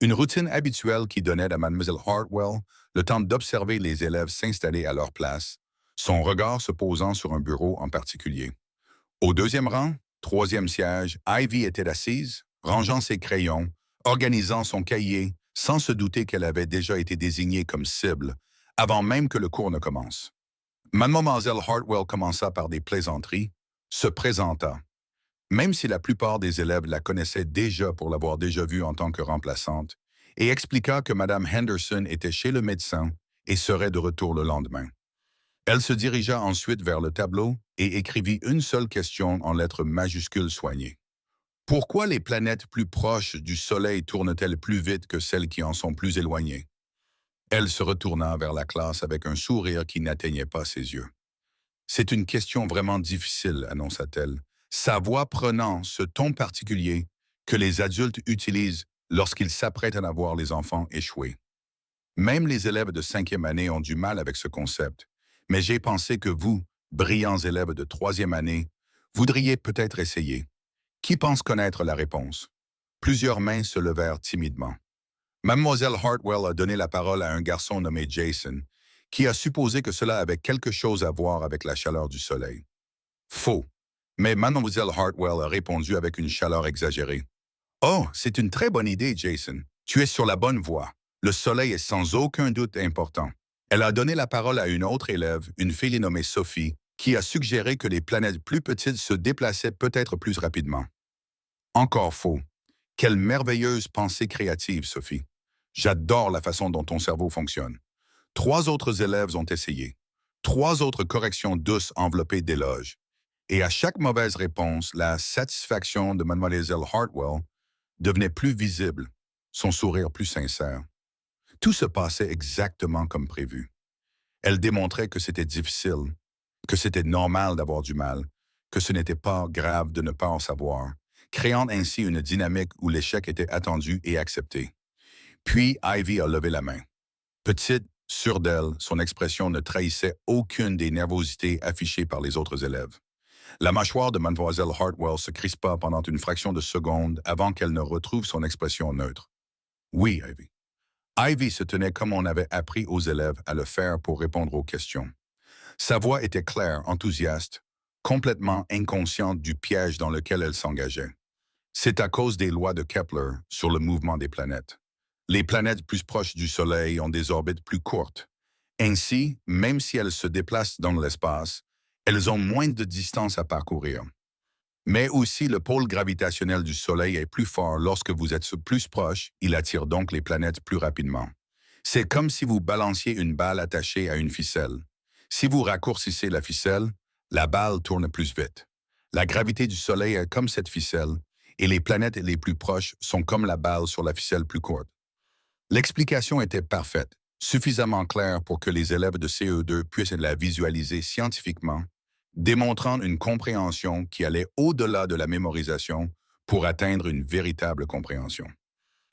Une routine habituelle qui donnait à Mademoiselle Hartwell le temps d'observer les élèves s'installer à leur place, son regard se posant sur un bureau en particulier. Au deuxième rang, troisième siège, Ivy était assise, rangeant ses crayons, organisant son cahier, sans se douter qu'elle avait déjà été désignée comme cible, avant même que le cours ne commence. Mademoiselle Hartwell commença par des plaisanteries, se présenta. Même si la plupart des élèves la connaissaient déjà pour l'avoir déjà vue en tant que remplaçante, et expliqua que Madame Henderson était chez le médecin et serait de retour le lendemain. Elle se dirigea ensuite vers le tableau et écrivit une seule question en lettres majuscules soignées. Pourquoi les planètes plus proches du Soleil tournent-elles plus vite que celles qui en sont plus éloignées? Elle se retourna vers la classe avec un sourire qui n'atteignait pas ses yeux. C'est une question vraiment difficile, annonça-t-elle, sa voix prenant ce ton particulier que les adultes utilisent lorsqu'ils s'apprêtent à voir les enfants échouer. Même les élèves de 5e année ont du mal avec ce concept, mais j'ai pensé que vous, brillants élèves de 3e année, voudriez peut-être essayer. Qui pense connaître la réponse? Plusieurs mains se levèrent timidement. Mademoiselle Hartwell a donné la parole à un garçon nommé Jason, qui a supposé que cela avait quelque chose à voir avec la chaleur du soleil. Faux. Mais Mademoiselle Hartwell a répondu avec une chaleur exagérée. Oh, c'est une très bonne idée, Jason. Tu es sur la bonne voie. Le soleil est sans aucun doute important. Elle a donné la parole à une autre élève, une fille nommée Sophie, qui a suggéré que les planètes plus petites se déplaçaient peut-être plus rapidement. Encore faux. Quelle merveilleuse pensée créative, Sophie. J'adore la façon dont ton cerveau fonctionne. 3 autres élèves ont essayé. 3 autres corrections douces enveloppées d'éloges. Et à chaque mauvaise réponse, la satisfaction de Mademoiselle Hartwell devenait plus visible, son sourire plus sincère. Tout se passait exactement comme prévu. Elle démontrait que c'était difficile, que c'était normal d'avoir du mal, que ce n'était pas grave de ne pas en savoir, créant ainsi une dynamique où l'échec était attendu et accepté. Puis Ivy a levé la main. Petite, sûre d'elle, son expression ne trahissait aucune des nervosités affichées par les autres élèves. La mâchoire de Mademoiselle Hartwell se crispa pendant une fraction de seconde avant qu'elle ne retrouve son expression neutre. Oui, Ivy. Ivy se tenait comme on avait appris aux élèves à le faire pour répondre aux questions. Sa voix était claire, enthousiaste, complètement inconsciente du piège dans lequel elle s'engageait. C'est à cause des lois de Kepler sur le mouvement des planètes. Les planètes plus proches du Soleil ont des orbites plus courtes. Ainsi, même si elles se déplacent dans l'espace, elles ont moins de distance à parcourir. Mais aussi, le pôle gravitationnel du Soleil est plus fort lorsque vous êtes plus proche, il attire donc les planètes plus rapidement. C'est comme si vous balanciez une balle attachée à une ficelle. Si vous raccourcissez la ficelle, la balle tourne plus vite. La gravité du Soleil est comme cette ficelle, et les planètes les plus proches sont comme la balle sur la ficelle plus courte. L'explication était parfaite, suffisamment claire pour que les élèves de CE2 puissent la visualiser scientifiquement, démontrant une compréhension qui allait au-delà de la mémorisation pour atteindre une véritable compréhension.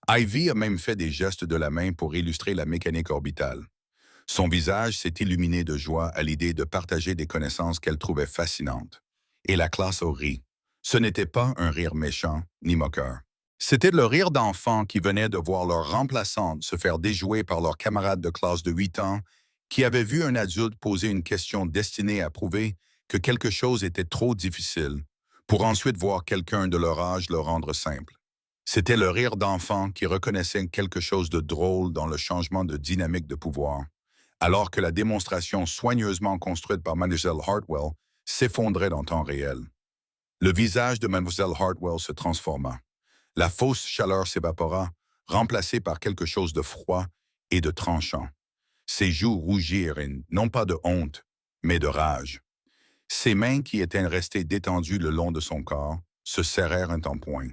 Ivy a même fait des gestes de la main pour illustrer la mécanique orbitale. Son visage s'est illuminé de joie à l'idée de partager des connaissances qu'elle trouvait fascinantes. Et la classe a ri. Ce n'était pas un rire méchant ni moqueur. C'était le rire d'enfants qui venaient de voir leur remplaçante se faire déjouer par leurs camarades de classe de 8 ans qui avaient vu un adulte poser une question destinée à prouver que quelque chose était trop difficile, pour ensuite voir quelqu'un de leur âge le rendre simple. C'était le rire d'enfants qui reconnaissaient quelque chose de drôle dans le changement de dynamique de pouvoir, alors que la démonstration soigneusement construite par Mademoiselle Hartwell s'effondrait en temps réel. Le visage de Mademoiselle Hartwell se transforma. La fausse chaleur s'évapora, remplacée par quelque chose de froid et de tranchant. Ses joues rougirent, et non pas de honte, mais de rage. Ses mains, qui étaient restées détendues le long de son corps, se serrèrent un tampon.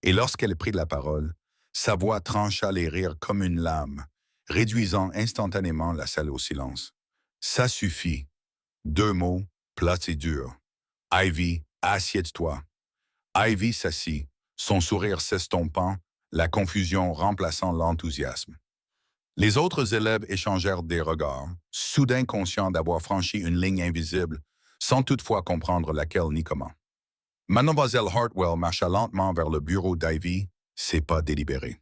Et lorsqu'elle prit la parole, sa voix trancha les rires comme une lame, réduisant instantanément la salle au silence. Ça suffit. 2 mots, plats et durs. Ivy, assieds-toi. Ivy s'assit, son sourire s'estompant, la confusion remplaçant l'enthousiasme. Les autres élèves échangèrent des regards, soudain conscients d'avoir franchi une ligne invisible, sans toutefois comprendre laquelle ni comment. Mademoiselle Hartwell marcha lentement vers le bureau d'Ivy, ses pas délibérés.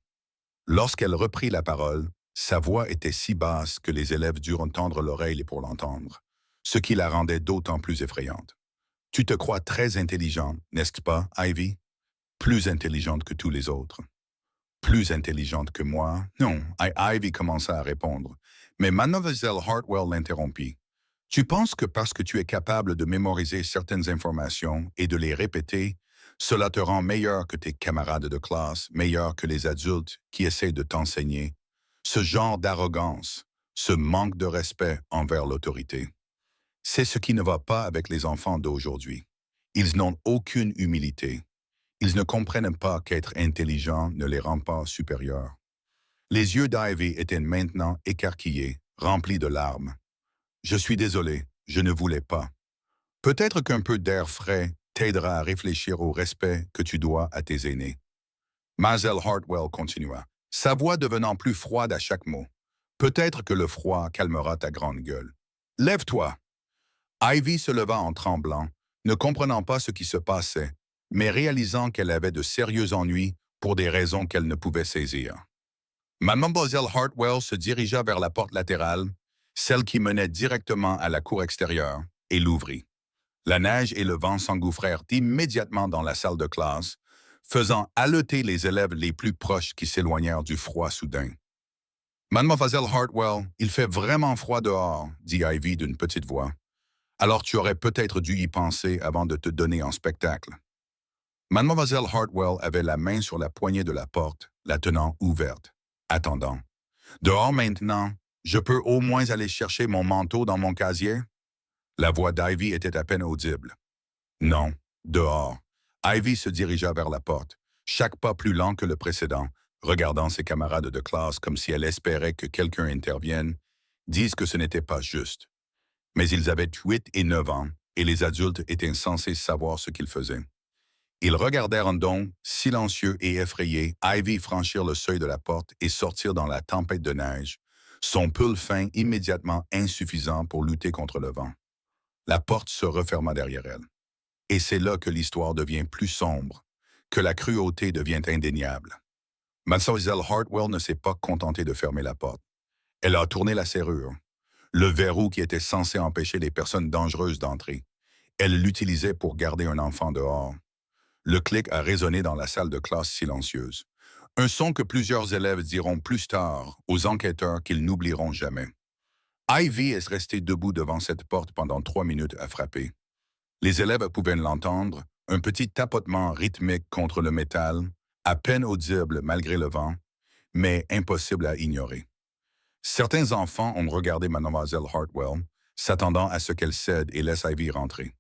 Lorsqu'elle reprit la parole, sa voix était si basse que les élèves durent tendre l'oreille pour l'entendre, ce qui la rendait d'autant plus effrayante. Tu te crois très intelligente, n'est-ce pas, Ivy? Plus intelligente que tous les autres. Plus intelligente que moi? Non, Ivy commença à répondre, mais Mademoiselle Hartwell l'interrompit. Tu penses que parce que tu es capable de mémoriser certaines informations et de les répéter, cela te rend meilleur que tes camarades de classe, meilleur que les adultes qui essaient de t'enseigner? Ce genre d'arrogance, ce manque de respect envers l'autorité. C'est ce qui ne va pas avec les enfants d'aujourd'hui. Ils n'ont aucune humilité. Ils ne comprennent pas qu'être intelligent ne les rend pas supérieurs. Les yeux d'Ivy étaient maintenant écarquillés, remplis de larmes. Je suis désolé, je ne voulais pas. Peut-être qu'un peu d'air frais t'aidera à réfléchir au respect que tu dois à tes aînés. Mademoiselle Hartwell continua, sa voix devenant plus froide à chaque mot. Peut-être que le froid calmera ta grande gueule. Lève-toi. Ivy se leva en tremblant, ne comprenant pas ce qui se passait, mais réalisant qu'elle avait de sérieux ennuis pour des raisons qu'elle ne pouvait saisir. Mademoiselle Hartwell se dirigea vers la porte latérale, celle qui menait directement à la cour extérieure, et l'ouvrit. La neige et le vent s'engouffrèrent immédiatement dans la salle de classe, faisant haleter les élèves les plus proches qui s'éloignèrent du froid soudain. Mademoiselle Hartwell, il fait vraiment froid dehors, dit Ivy d'une petite voix. Alors tu aurais peut-être dû y penser avant de te donner en spectacle. Mademoiselle Hartwell avait la main sur la poignée de la porte, la tenant ouverte, attendant. Dehors maintenant, je peux au moins aller chercher mon manteau dans mon casier? La voix d'Ivy était à peine audible. Non, dehors. Ivy se dirigea vers la porte, chaque pas plus lent que le précédent, regardant ses camarades de classe comme si elle espérait que quelqu'un intervienne, dise que ce n'était pas juste. Mais ils avaient 8 et 9 ans, et les adultes étaient censés savoir ce qu'ils faisaient. Ils regardèrent donc, silencieux et effrayés, Ivy franchir le seuil de la porte et sortir dans la tempête de neige, son pull fin immédiatement insuffisant pour lutter contre le vent. La porte se referma derrière elle. Et c'est là que l'histoire devient plus sombre, que la cruauté devient indéniable. Mademoiselle Hartwell ne s'est pas contentée de fermer la porte. Elle a tourné la serrure, le verrou qui était censé empêcher les personnes dangereuses d'entrer. Elle l'utilisait pour garder un enfant dehors. Le clic a résonné dans la salle de classe silencieuse. Un son que plusieurs élèves diront plus tard aux enquêteurs qu'ils n'oublieront jamais. Ivy est restée debout devant cette porte pendant 3 minutes à frapper. Les élèves pouvaient l'entendre, un petit tapotement rythmique contre le métal, à peine audible malgré le vent, mais impossible à ignorer. Certains enfants ont regardé Mademoiselle Hartwell, s'attendant à ce qu'elle cède et laisse Ivy rentrer.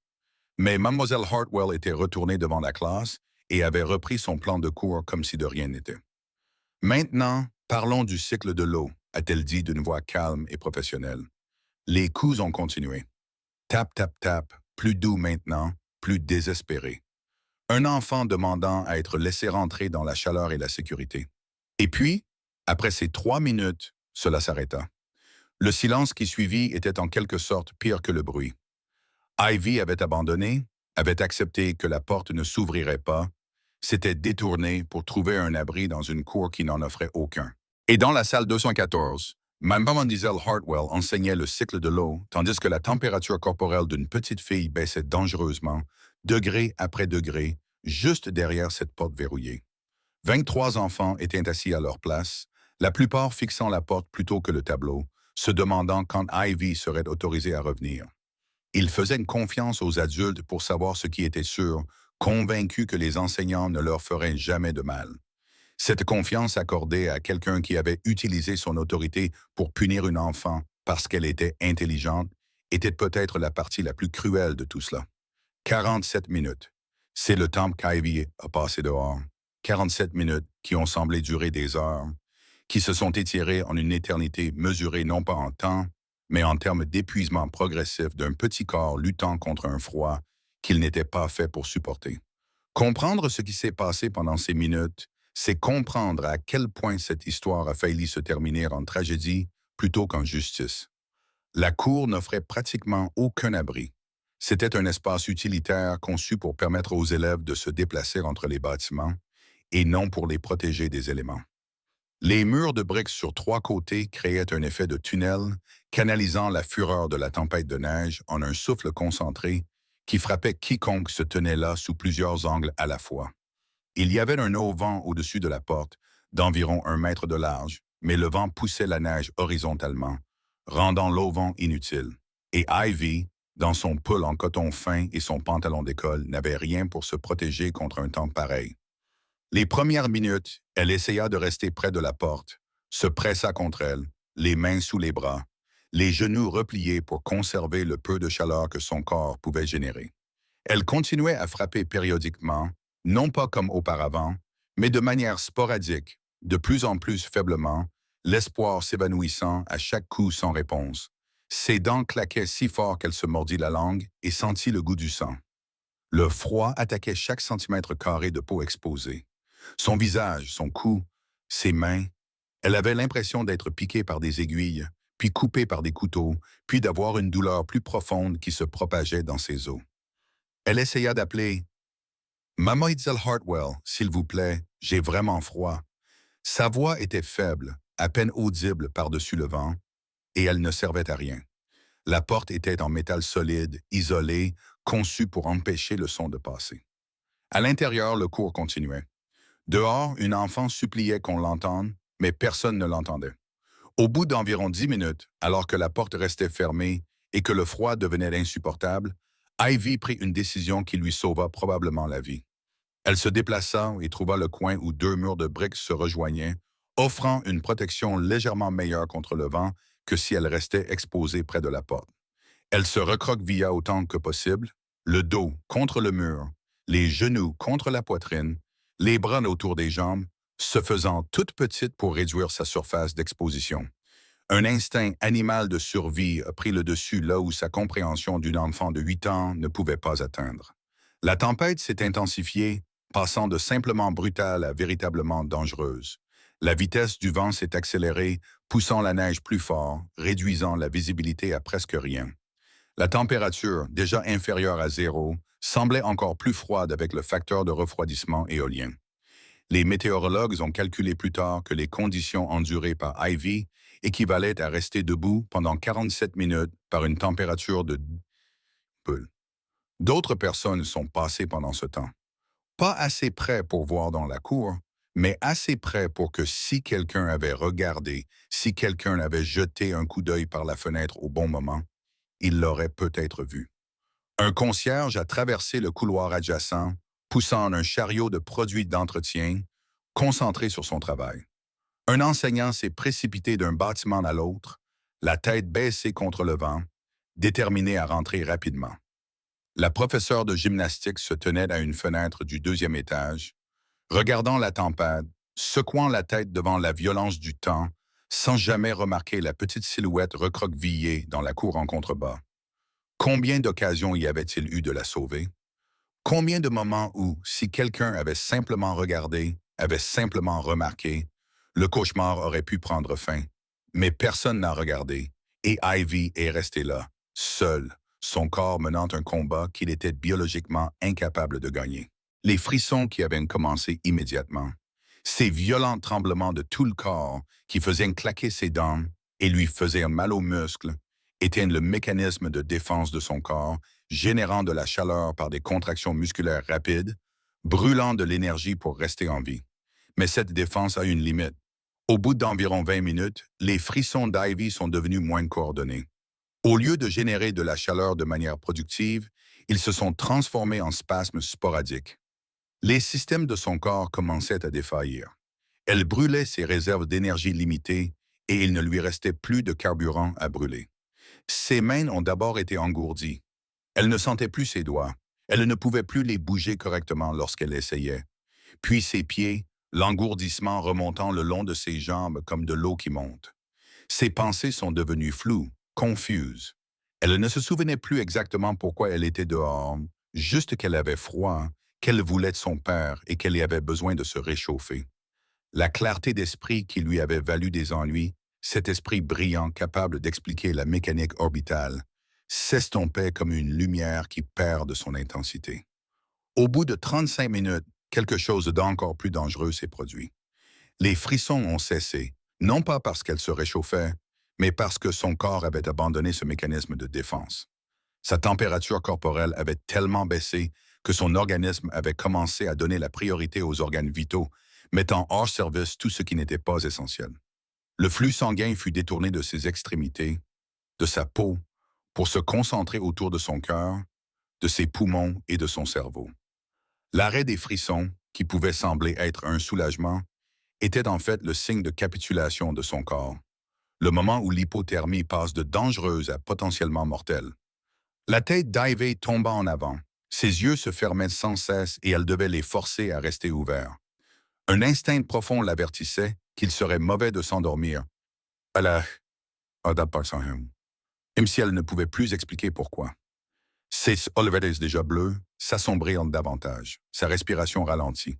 Mais Mademoiselle Hartwell était retournée devant la classe et avait repris son plan de cours comme si de rien n'était. Maintenant, parlons du cycle de l'eau, a-t-elle dit d'une voix calme et professionnelle. Les coups ont continué. Tap, tap, tap, plus doux maintenant, plus désespéré. Un enfant demandant à être laissé rentrer dans la chaleur et la sécurité. Et puis, après ces 3 minutes, cela s'arrêta. Le silence qui suivit était en quelque sorte pire que le bruit. Ivy avait abandonné, avait accepté que la porte ne s'ouvrirait pas, s'était détournée pour trouver un abri dans une cour qui n'en offrait aucun. Et dans la salle 214, Mademoiselle Hartwell enseignait le cycle de l'eau, tandis que la température corporelle d'une petite fille baissait dangereusement, degré après degré, juste derrière cette porte verrouillée. 23 enfants étaient assis à leur place, la plupart fixant la porte plutôt que le tableau, se demandant quand Ivy serait autorisée à revenir. Ils faisaient une confiance aux adultes pour savoir ce qui était sûr, convaincus que les enseignants ne leur feraient jamais de mal. Cette confiance accordée à quelqu'un qui avait utilisé son autorité pour punir une enfant parce qu'elle était intelligente était peut-être la partie la plus cruelle de tout cela. 47 minutes. C'est le temps qu'Ivy a passé dehors. 47 minutes qui ont semblé durer des heures, qui se sont étirées en une éternité mesurée non pas en temps, mais en termes d'épuisement progressif d'un petit corps luttant contre un froid qu'il n'était pas fait pour supporter. Comprendre ce qui s'est passé pendant ces minutes, c'est comprendre à quel point cette histoire a failli se terminer en tragédie plutôt qu'en justice. La cour n'offrait pratiquement aucun abri. C'était un espace utilitaire conçu pour permettre aux élèves de se déplacer entre les bâtiments et non pour les protéger des éléments. Les murs de briques sur trois côtés créaient un effet de tunnel, canalisant la fureur de la tempête de neige en un souffle concentré qui frappait quiconque se tenait là sous plusieurs angles à la fois. Il y avait un auvent au-dessus de la porte, d'environ 1 mètre de large, mais le vent poussait la neige horizontalement, rendant l'auvent inutile. Et Ivy, dans son pull en coton fin et son pantalon d'école, n'avait rien pour se protéger contre un temps pareil. Les premières minutes, elle essaya de rester près de la porte, se pressa contre elle, les mains sous les bras, les genoux repliés pour conserver le peu de chaleur que son corps pouvait générer. Elle continuait à frapper périodiquement, non pas comme auparavant, mais de manière sporadique, de plus en plus faiblement, l'espoir s'évanouissant à chaque coup sans réponse. Ses dents claquaient si fort qu'elle se mordit la langue et sentit le goût du sang. Le froid attaquait chaque centimètre carré de peau exposée. Son visage, son cou, ses mains. Elle avait l'impression d'être piquée par des aiguilles, puis coupée par des couteaux, puis d'avoir une douleur plus profonde qui se propageait dans ses os. Elle essaya d'appeler « Mademoiselle Hartwell, s'il vous plaît, j'ai vraiment froid ». Sa voix était faible, à peine audible par-dessus le vent, et elle ne servait à rien. La porte était en métal solide, isolée, conçue pour empêcher le son de passer. À l'intérieur, le cours continuait. Dehors, une enfant suppliait qu'on l'entende, mais personne ne l'entendait. Au bout d'environ 10 minutes, alors que la porte restait fermée et que le froid devenait insupportable, Ivy prit une décision qui lui sauva probablement la vie. Elle se déplaça et trouva le coin où deux murs de briques se rejoignaient, offrant une protection légèrement meilleure contre le vent que si elle restait exposée près de la porte. Elle se recroquevilla autant que possible, le dos contre le mur, les genoux contre la poitrine, les bras autour des jambes, se faisant toute petite pour réduire sa surface d'exposition. Un instinct animal de survie a pris le dessus là où sa compréhension d'une enfant de 8 ans ne pouvait pas atteindre. La tempête s'est intensifiée, passant de simplement brutale à véritablement dangereuse. La vitesse du vent s'est accélérée, poussant la neige plus fort, réduisant la visibilité à presque rien. La température, déjà inférieure à zéro, semblait encore plus froide avec le facteur de refroidissement éolien. Les météorologues ont calculé plus tard que les conditions endurées par Ivy équivalaient à rester debout pendant 47 minutes par une température de poule. D'autres personnes sont passées pendant ce temps. Pas assez près pour voir dans la cour, mais assez près pour que si quelqu'un avait regardé, si quelqu'un avait jeté un coup d'œil par la fenêtre au bon moment, il l'aurait peut-être vu. Un concierge a traversé le couloir adjacent, poussant un chariot de produits d'entretien, concentré sur son travail. Un enseignant s'est précipité d'un bâtiment à l'autre, la tête baissée contre le vent, déterminé à rentrer rapidement. La professeure de gymnastique se tenait à une fenêtre du 2e étage, regardant la tempête, secouant la tête devant la violence du temps, sans jamais remarquer la petite silhouette recroquevillée dans la cour en contrebas. Combien d'occasions y avait-il eu de la sauver? Combien de moments où, si quelqu'un avait simplement regardé, avait simplement remarqué, le cauchemar aurait pu prendre fin. Mais personne n'a regardé, et Ivy est restée là, seule, son corps menant un combat qu'il était biologiquement incapable de gagner. Les frissons qui avaient commencé immédiatement, ces violents tremblements de tout le corps qui faisaient claquer ses dents et lui faisaient mal aux muscles, éteignent le mécanisme de défense de son corps, générant de la chaleur par des contractions musculaires rapides, brûlant de l'énergie pour rester en vie. Mais cette défense a une limite. Au bout d'environ 20 minutes, les frissons d'Ivy sont devenus moins coordonnés. Au lieu de générer de la chaleur de manière productive, ils se sont transformés en spasmes sporadiques. Les systèmes de son corps commençaient à défaillir. Elle brûlait ses réserves d'énergie limitées et il ne lui restait plus de carburant à brûler. Ses mains ont d'abord été engourdies. Elle ne sentait plus ses doigts. Elle ne pouvait plus les bouger correctement lorsqu'elle essayait. Puis ses pieds, l'engourdissement remontant le long de ses jambes comme de l'eau qui monte. Ses pensées sont devenues floues, confuses. Elle ne se souvenait plus exactement pourquoi elle était dehors, juste qu'elle avait froid, qu'elle voulait de son père et qu'elle y avait besoin de se réchauffer. La clarté d'esprit qui lui avait valu des ennuis, cet esprit brillant capable d'expliquer la mécanique orbitale, s'estompait comme une lumière qui perd de son intensité. Au bout de 35 minutes, quelque chose d'encore plus dangereux s'est produit. Les frissons ont cessé, non pas parce qu'elle se réchauffait, mais parce que son corps avait abandonné ce mécanisme de défense. Sa température corporelle avait tellement baissé que son organisme avait commencé à donner la priorité aux organes vitaux, mettant hors service tout ce qui n'était pas essentiel. Le flux sanguin fut détourné de ses extrémités, de sa peau, pour se concentrer autour de son cœur, de ses poumons et de son cerveau. L'arrêt des frissons, qui pouvait sembler être un soulagement, était en fait le signe de capitulation de son corps, le moment où l'hypothermie passe de dangereuse à potentiellement mortelle. La tête d'Ivy tomba en avant. Ses yeux se fermaient sans cesse et elle devait les forcer à rester ouverts. Un instinct profond l'avertissait qu'il serait mauvais de s'endormir. Elle a même si elle ne pouvait plus expliquer pourquoi. Ses yeux déjà bleus s'assombrirent davantage. Sa respiration ralentit.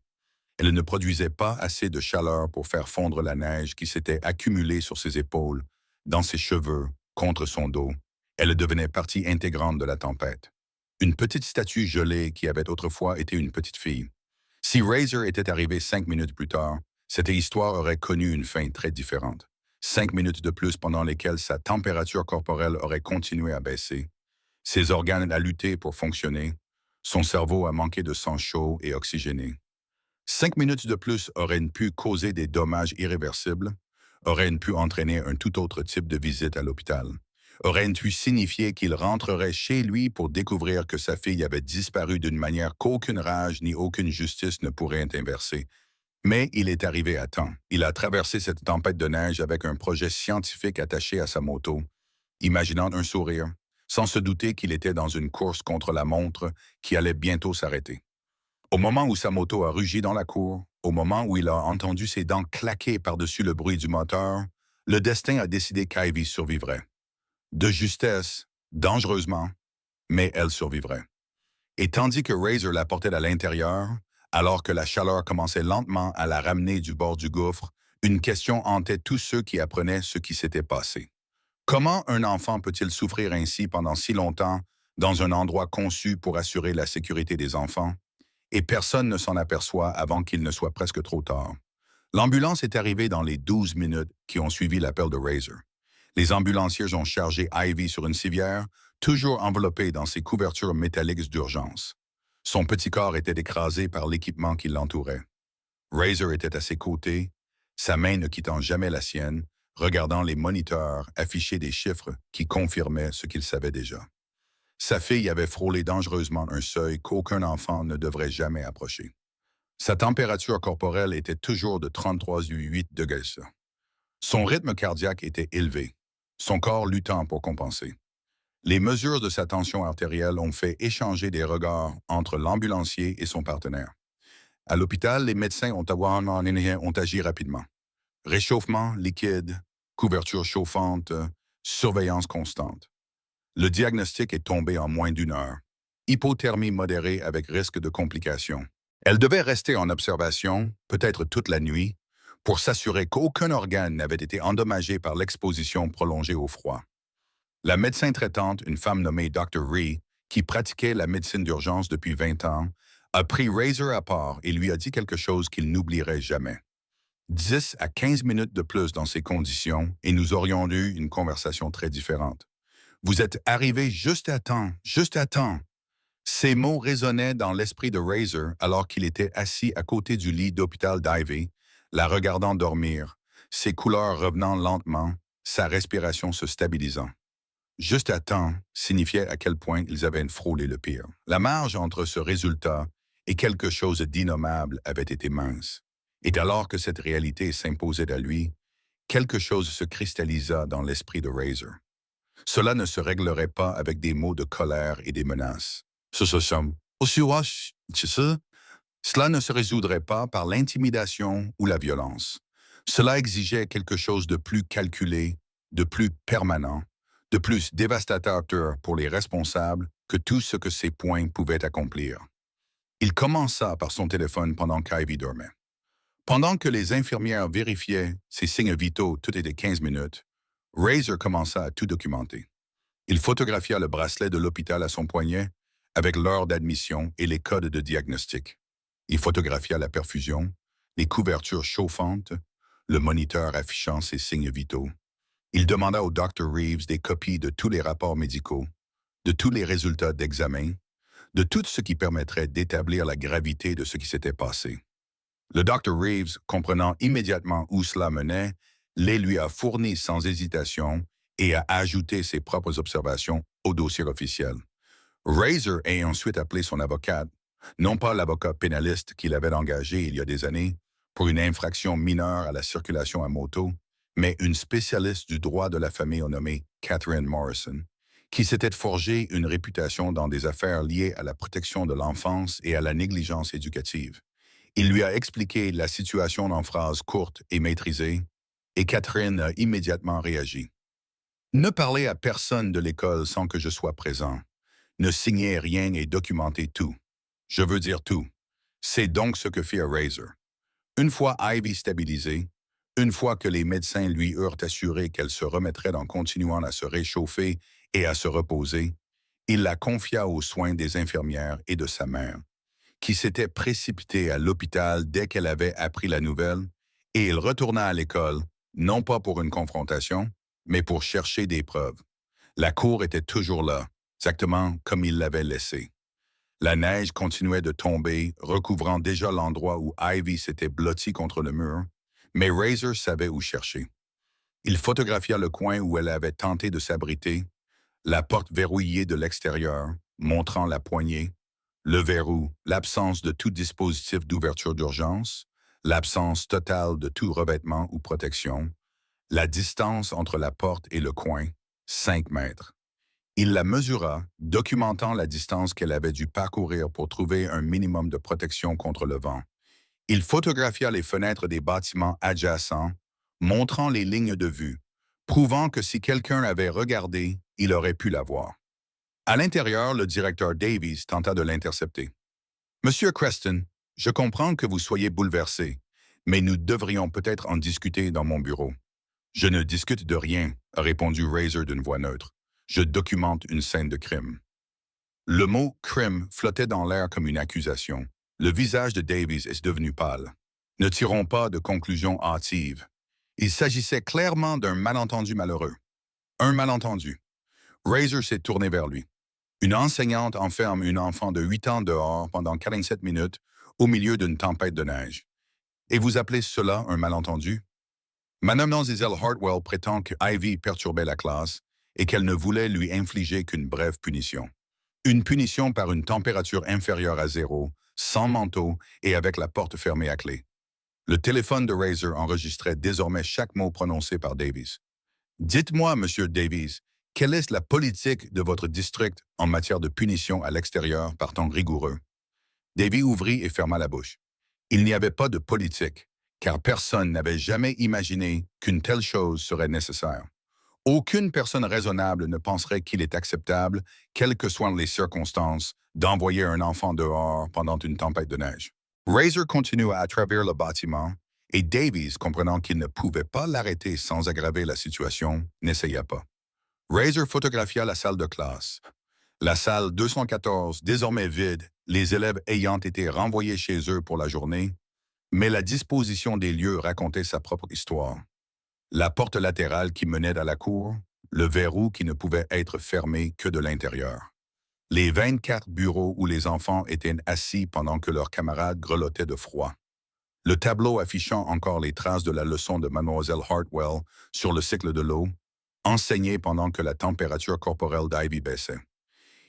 Elle ne produisait pas assez de chaleur pour faire fondre la neige qui s'était accumulée sur ses épaules, dans ses cheveux, contre son dos. Elle devenait partie intégrante de la tempête. Une petite statue gelée qui avait autrefois été une petite fille. Si Razor était arrivé 5 minutes plus tard, cette histoire aurait connu une fin très différente. 5 minutes de plus pendant lesquelles sa température corporelle aurait continué à baisser. Ses organes à lutter pour fonctionner. Son cerveau a manqué de sang chaud et oxygéné. 5 minutes de plus auraient pu causer des dommages irréversibles, auraient pu entraîner un tout autre type de visite à l'hôpital, auraient pu signifier qu'il rentrerait chez lui pour découvrir que sa fille avait disparu d'une manière qu'aucune rage ni aucune justice ne pourrait inverser. Mais il est arrivé à temps. Il a traversé cette tempête de neige avec un projet scientifique attaché à sa moto, imaginant un sourire, sans se douter qu'il était dans une course contre la montre qui allait bientôt s'arrêter. Au moment où sa moto a rugi dans la cour, au moment où il a entendu ses dents claquer par-dessus le bruit du moteur, le destin a décidé qu'Ivy survivrait. De justesse, dangereusement, mais elle survivrait. Et tandis que Razor la portait à l'intérieur, alors que la chaleur commençait lentement à la ramener du bord du gouffre, une question hantait tous ceux qui apprenaient ce qui s'était passé. Comment un enfant peut-il souffrir ainsi pendant si longtemps dans un endroit conçu pour assurer la sécurité des enfants? Et personne ne s'en aperçoit avant qu'il ne soit presque trop tard. L'ambulance est arrivée dans les 12 minutes qui ont suivi l'appel de Razor. Les ambulanciers ont chargé Ivy sur une civière, toujours enveloppée dans ses couvertures métalliques d'urgence. Son petit corps était écrasé par l'équipement qui l'entourait. Razor était à ses côtés, sa main ne quittant jamais la sienne, regardant les moniteurs afficher des chiffres qui confirmaient ce qu'il savait déjà. Sa fille avait frôlé dangereusement un seuil qu'aucun enfant ne devrait jamais approcher. Sa température corporelle était toujours de 33,8 degrés. Son rythme cardiaque était élevé, son corps luttant pour compenser. Les mesures de sa tension artérielle ont fait échanger des regards entre l'ambulancier et son partenaire. À l'hôpital, les médecins ont agi rapidement. Réchauffement liquide, couverture chauffante, surveillance constante. Le diagnostic est tombé en moins d'1 heure. Hypothermie modérée avec risque de complications. Elle devait rester en observation, peut-être toute la nuit, pour s'assurer qu'aucun organe n'avait été endommagé par l'exposition prolongée au froid. La médecin traitante, une femme nommée Dr. Ree, qui pratiquait la médecine d'urgence depuis 20 ans, a pris Razor à part et lui a dit quelque chose qu'il n'oublierait jamais. 10 à 15 minutes de plus dans ces conditions et nous aurions eu une conversation très différente. Vous êtes arrivé juste à temps, juste à temps. Ces mots résonnaient dans l'esprit de Razor alors qu'il était assis à côté du lit d'hôpital d'Ivy, la regardant dormir, ses couleurs revenant lentement, sa respiration se stabilisant. Juste à temps signifiait à quel point ils avaient frôlé le pire. La marge entre ce résultat et quelque chose d'innommable avait été mince. Et alors que cette réalité s'imposait à lui, quelque chose se cristallisa dans l'esprit de Razor. Cela ne se réglerait pas avec des mots de colère et des menaces. Cela ne se résoudrait pas par l'intimidation ou la violence. Cela exigeait quelque chose de plus calculé, de plus permanent, de plus dévastateur pour les responsables que tout ce que ces points pouvaient accomplir. Il commença par son téléphone pendant qu'Ivy dormait. Pendant que les infirmières vérifiaient ses signes vitaux toutes les 15 minutes, Razor commença à tout documenter. Il photographia le bracelet de l'hôpital à son poignet avec l'heure d'admission et les codes de diagnostic. Il photographia la perfusion, les couvertures chauffantes, le moniteur affichant ses signes vitaux. Il demanda au Dr. Reeves des copies de tous les rapports médicaux, de tous les résultats d'examen, de tout ce qui permettrait d'établir la gravité de ce qui s'était passé. Le Dr. Reeves, comprenant immédiatement où cela menait, les lui a fournis sans hésitation et a ajouté ses propres observations au dossier officiel. Razor a ensuite appelé son avocate, non pas l'avocat pénaliste qu'il avait engagé il y a des années pour une infraction mineure à la circulation à moto, mais une spécialiste du droit de la famille nommée Catherine Morrison, qui s'était forgé une réputation dans des affaires liées à la protection de l'enfance et à la négligence éducative. Il lui a expliqué la situation en phrases courtes et maîtrisées, et Catherine a immédiatement réagi. Ne parlez à personne de l'école sans que je sois présent. Ne signez rien et documentez tout. Je veux dire tout. C'est donc ce que fit Razor. Une fois Ivy stabilisée, une fois que les médecins lui eurent assuré qu'elle se remettrait en continuant à se réchauffer et à se reposer, il la confia aux soins des infirmières et de sa mère, qui s'était précipitée à l'hôpital dès qu'elle avait appris la nouvelle, et il retourna à l'école, non pas pour une confrontation, mais pour chercher des preuves. La cour était toujours là, exactement comme il l'avait laissée. La neige continuait de tomber, recouvrant déjà l'endroit où Ivy s'était blottie contre le mur, mais Razor savait où chercher. Il photographia le coin où elle avait tenté de s'abriter, la porte verrouillée de l'extérieur, montrant la poignée, le verrou, l'absence de tout dispositif d'ouverture d'urgence, l'absence totale de tout revêtement ou protection, la distance entre la porte et le coin, 5 mètres. Il la mesura, documentant la distance qu'elle avait dû parcourir pour trouver un minimum de protection contre le vent. Il photographia les fenêtres des bâtiments adjacents, montrant les lignes de vue, prouvant que si quelqu'un avait regardé, il aurait pu la voir. À l'intérieur, le directeur Davies tenta de l'intercepter. « Monsieur Creston, je comprends que vous soyez bouleversé, mais nous devrions peut-être en discuter dans mon bureau. »« Je ne discute de rien, » a répondu Razor d'une voix neutre. « Je documente une scène de crime. » Le mot « crime » flottait dans l'air comme une accusation. Le visage de Davies est devenu pâle. Ne tirons pas de conclusions hâtives. Il s'agissait clairement d'un malentendu malheureux. Un malentendu. Razor s'est tourné vers lui. Une enseignante enferme une enfant de 8 ans dehors pendant 47 minutes au milieu d'une tempête de neige. Et vous appelez cela un malentendu? Madame Mademoiselle Hartwell prétend que Ivy perturbait la classe et qu'elle ne voulait lui infliger qu'une brève punition. Une punition par une température inférieure à 0, sans manteau et avec la porte fermée à clé. Le téléphone de Razor enregistrait désormais chaque mot prononcé par Davies. « Dites-moi, Monsieur Davies, quelle est la politique de votre district en matière de punition à l'extérieur par temps rigoureux? » Davies ouvrit et ferma la bouche. Il n'y avait pas de politique, car personne n'avait jamais imaginé qu'une telle chose serait nécessaire. Aucune personne raisonnable ne penserait qu'il est acceptable, quelles que soient les circonstances, d'envoyer un enfant dehors pendant une tempête de neige. Razor continua à travers le bâtiment, et Davies, comprenant qu'il ne pouvait pas l'arrêter sans aggraver la situation, n'essaya pas. Razor photographia la salle de classe. La salle 214, désormais vide, les élèves ayant été renvoyés chez eux pour la journée, mais la disposition des lieux racontait sa propre histoire. La porte latérale qui menait à la cour, le verrou qui ne pouvait être fermé que de l'intérieur. Les 24 bureaux où les enfants étaient assis pendant que leurs camarades grelottaient de froid. Le tableau affichant encore les traces de la leçon de Mademoiselle Hartwell sur le cycle de l'eau, enseigné pendant que la température corporelle d'Ivy baissait.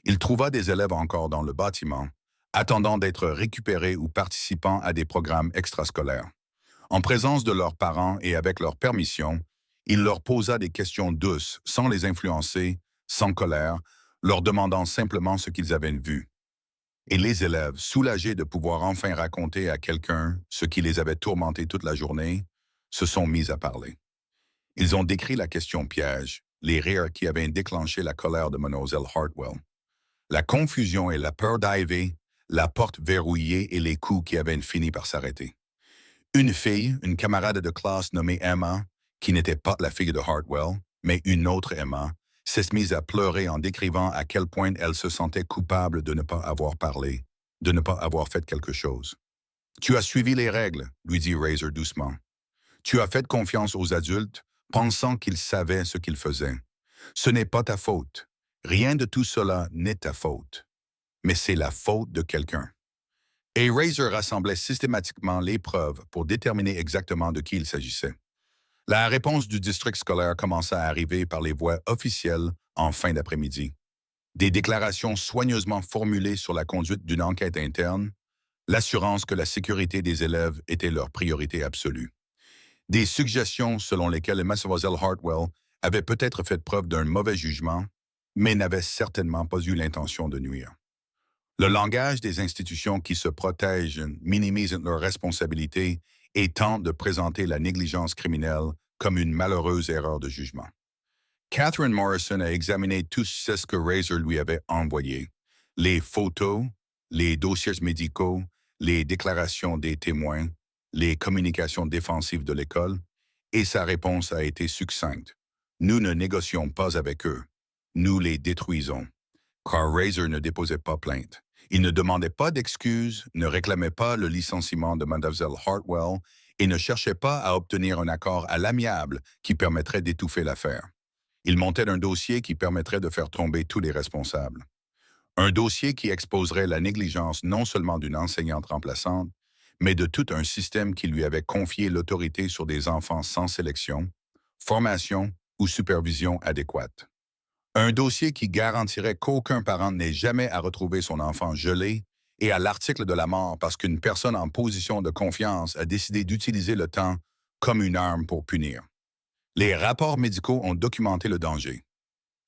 Il trouva des élèves encore dans le bâtiment, attendant d'être récupérés ou participant à des programmes extrascolaires. En présence de leurs parents et avec leur permission, Il leur posa des questions douces, sans les influencer, sans colère, leur demandant simplement ce qu'ils avaient vu. Et les élèves, soulagés de pouvoir enfin raconter à quelqu'un ce qui les avait tourmentés toute la journée, se sont mis à parler. Ils ont décrit la question piège, les rires qui avaient déclenché la colère de Mademoiselle Hartwell, la confusion et la peur d'Ivy, la porte verrouillée et les coups qui avaient fini par s'arrêter. Une fille, une camarade de classe nommée Emma, qui n'était pas la fille de Hartwell, mais une autre Emma, s'est mise à pleurer en décrivant à quel point elle se sentait coupable de ne pas avoir parlé, de ne pas avoir fait quelque chose. Tu as suivi les règles, lui dit Razor doucement. Tu as fait confiance aux adultes, pensant qu'ils savaient ce qu'ils faisaient. Ce n'est pas ta faute. Rien de tout cela n'est ta faute. Mais c'est la faute de quelqu'un. Et Razor rassemblait systématiquement les preuves pour déterminer exactement de qui il s'agissait. La réponse du district scolaire commença à arriver par les voies officielles en fin d'après-midi. Des déclarations soigneusement formulées sur la conduite d'une enquête interne, l'assurance que la sécurité des élèves était leur priorité absolue. Des suggestions selon lesquelles Mademoiselle Hartwell avait peut-être fait preuve d'un mauvais jugement, mais n'avait certainement pas eu l'intention de nuire. Le langage des institutions qui se protègent minimise leurs responsabilités et tente de présenter la négligence criminelle comme une malheureuse erreur de jugement. Catherine Morrison a examiné tout ce que Razor lui avait envoyé. Les photos, les dossiers médicaux, les déclarations des témoins, les communications défensives de l'école, et sa réponse a été succincte. Nous ne négocions pas avec eux. Nous les détruisons. Car Razor ne déposait pas plainte. Il ne demandait pas d'excuses, ne réclamait pas le licenciement de Mademoiselle Hartwell et ne cherchait pas à obtenir un accord à l'amiable qui permettrait d'étouffer l'affaire. Il montait un dossier qui permettrait de faire tomber tous les responsables. Un dossier qui exposerait la négligence non seulement d'une enseignante remplaçante, mais de tout un système qui lui avait confié l'autorité sur des enfants sans sélection, formation ou supervision adéquate. Un dossier qui garantirait qu'aucun parent n'ait jamais à retrouver son enfant gelé et à l'article de la mort parce qu'une personne en position de confiance a décidé d'utiliser le temps comme une arme pour punir. Les rapports médicaux ont documenté le danger.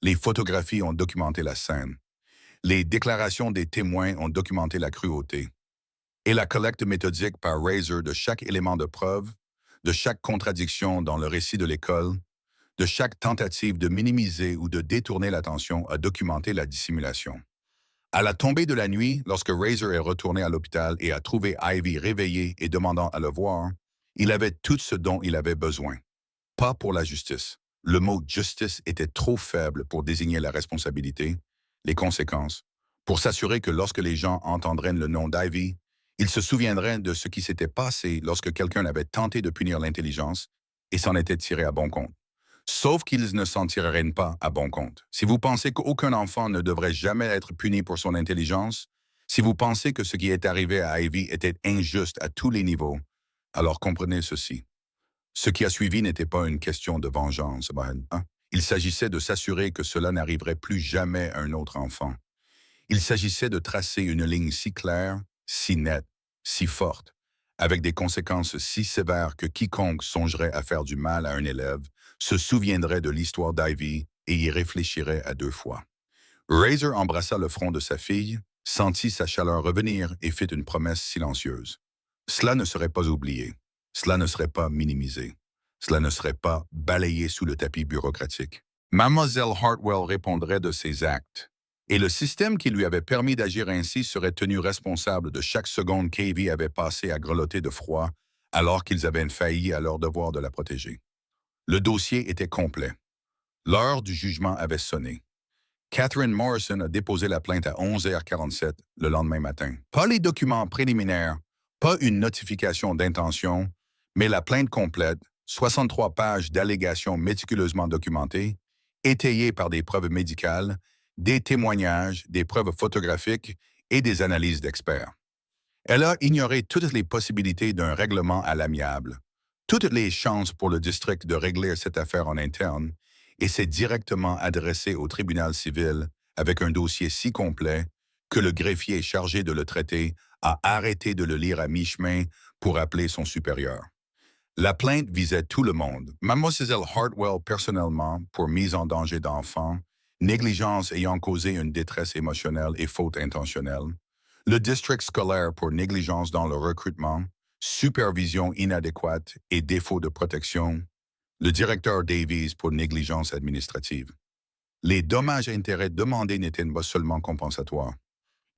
Les photographies ont documenté la scène. Les déclarations des témoins ont documenté la cruauté. Et la collecte méthodique par Razor de chaque élément de preuve, de chaque contradiction dans le récit de l'école, de chaque tentative de minimiser ou de détourner l'attention a documenté la dissimulation. À la tombée de la nuit, lorsque Razor est retourné à l'hôpital et a trouvé Ivy réveillée et demandant à le voir, il avait tout ce dont il avait besoin. Pas pour la justice. Le mot « justice » était trop faible pour désigner la responsabilité, les conséquences, pour s'assurer que lorsque les gens entendraient le nom d'Ivy, ils se souviendraient de ce qui s'était passé lorsque quelqu'un avait tenté de punir l'intelligence et s'en était tiré à bon compte. Sauf qu'ils ne s'en tireraient pas à bon compte. Si vous pensez qu'aucun enfant ne devrait jamais être puni pour son intelligence, si vous pensez que ce qui est arrivé à Ivy était injuste à tous les niveaux, alors comprenez ceci. Ce qui a suivi n'était pas une question de vengeance. Il s'agissait de s'assurer que cela n'arriverait plus jamais à un autre enfant. Il s'agissait de tracer une ligne si claire, si nette, si forte, avec des conséquences si sévères que quiconque songerait à faire du mal à un élève se souviendrait de l'histoire d'Ivy et y réfléchirait à deux fois. Razor embrassa le front de sa fille, sentit sa chaleur revenir et fit une promesse silencieuse. Cela ne serait pas oublié. Cela ne serait pas minimisé. Cela ne serait pas balayé sous le tapis bureaucratique. Mademoiselle Hartwell répondrait de ses actes. Et le système qui lui avait permis d'agir ainsi serait tenu responsable de chaque seconde qu'Ivy avait passé à grelotter de froid alors qu'ils avaient failli à leur devoir de la protéger. Le dossier était complet. L'heure du jugement avait sonné. Catherine Morrison a déposé la plainte à 11h47 le lendemain matin. Pas les documents préliminaires, pas une notification d'intention, mais la plainte complète, 63 pages d'allégations méticuleusement documentées, étayées par des preuves médicales, des témoignages, des preuves photographiques et des analyses d'experts. Elle a ignoré toutes les possibilités d'un règlement à l'amiable, toutes les chances pour le district de régler cette affaire en interne, et s'est directement adressée au tribunal civil avec un dossier si complet que le greffier chargé de le traiter a arrêté de le lire à mi-chemin pour appeler son supérieur. La plainte visait tout le monde. Mademoiselle Hartwell personnellement pour mise en danger d'enfants, négligence ayant causé une détresse émotionnelle et faute intentionnelle. Le district scolaire pour négligence dans le recrutement, supervision inadéquate et défaut de protection. Le directeur Davies pour négligence administrative. Les dommages et intérêts demandés n'étaient pas seulement compensatoires.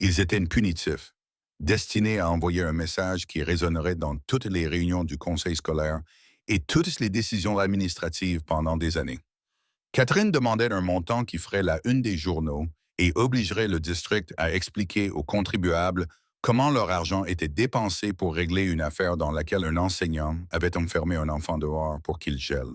Ils étaient punitifs, destinés à envoyer un message qui résonnerait dans toutes les réunions du conseil scolaire et toutes les décisions administratives pendant des années. Catherine demandait un montant qui ferait la une des journaux et obligerait le district à expliquer aux contribuables comment leur argent était dépensé pour régler une affaire dans laquelle un enseignant avait enfermé un enfant dehors pour qu'il gèle.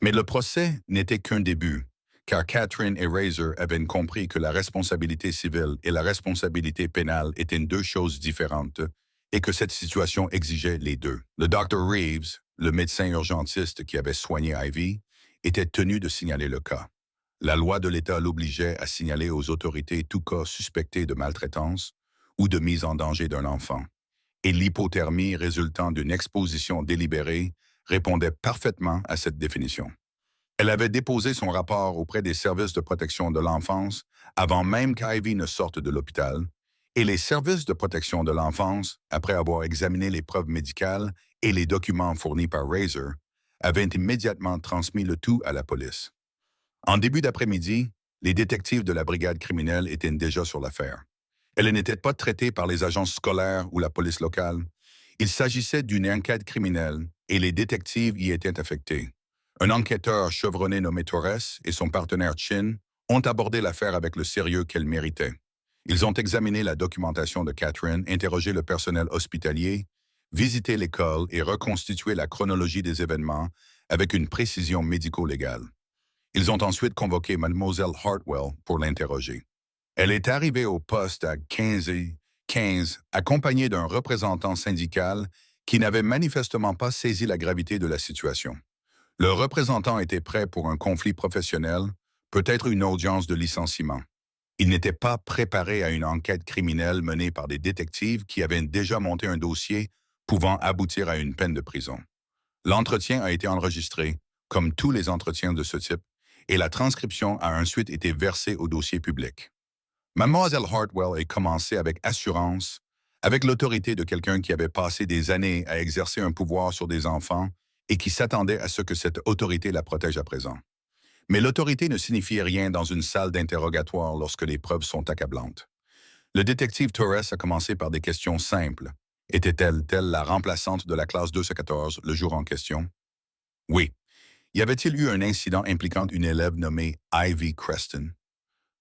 Mais le procès n'était qu'un début, car Catherine et Razor avaient compris que la responsabilité civile et la responsabilité pénale étaient deux choses différentes et que cette situation exigeait les deux. Le Dr. Reeves, le médecin urgentiste qui avait soigné Ivy, était tenu de signaler le cas. La loi de l'État l'obligeait à signaler aux autorités tout cas suspecté de maltraitance ou de mise en danger d'un enfant. Et l'hypothermie résultant d'une exposition délibérée répondait parfaitement à cette définition. Elle avait déposé son rapport auprès des services de protection de l'enfance avant même qu'Ivy ne sorte de l'hôpital, et les services de protection de l'enfance, après avoir examiné les preuves médicales et les documents fournis par Razor, avaient immédiatement transmis le tout à la police. En début d'après-midi, les détectives de la brigade criminelle étaient déjà sur l'affaire. Elle n'était pas traitée par les agences scolaires ou la police locale. Il s'agissait d'une enquête criminelle et les détectives y étaient affectés. Un enquêteur chevronné nommé Torres et son partenaire Chin ont abordé l'affaire avec le sérieux qu'elle méritait. Ils ont examiné la documentation de Catherine, interrogé le personnel hospitalier, visité l'école et reconstitué la chronologie des événements avec une précision médico-légale. Ils ont ensuite convoqué Mademoiselle Hartwell pour l'interroger. Elle est arrivée au poste à 15 accompagnée d'un représentant syndical qui n'avait manifestement pas saisi la gravité de la situation. Le représentant était prêt pour un conflit professionnel, peut-être une audience de licenciement. Il n'était pas préparé à une enquête criminelle menée par des détectives qui avaient déjà monté un dossier pouvant aboutir à une peine de prison. L'entretien a été enregistré, comme tous les entretiens de ce type, et la transcription a ensuite été versée au dossier public. Mademoiselle Hartwell a commencé avec assurance, avec l'autorité de quelqu'un qui avait passé des années à exercer un pouvoir sur des enfants et qui s'attendait à ce que cette autorité la protège à présent. Mais l'autorité ne signifie rien dans une salle d'interrogatoire lorsque les preuves sont accablantes. Le détective Torres a commencé par des questions simples. Était-elle la remplaçante de la classe 214 le jour en question? Oui. Y avait-il eu un incident impliquant une élève nommée Ivy Creston?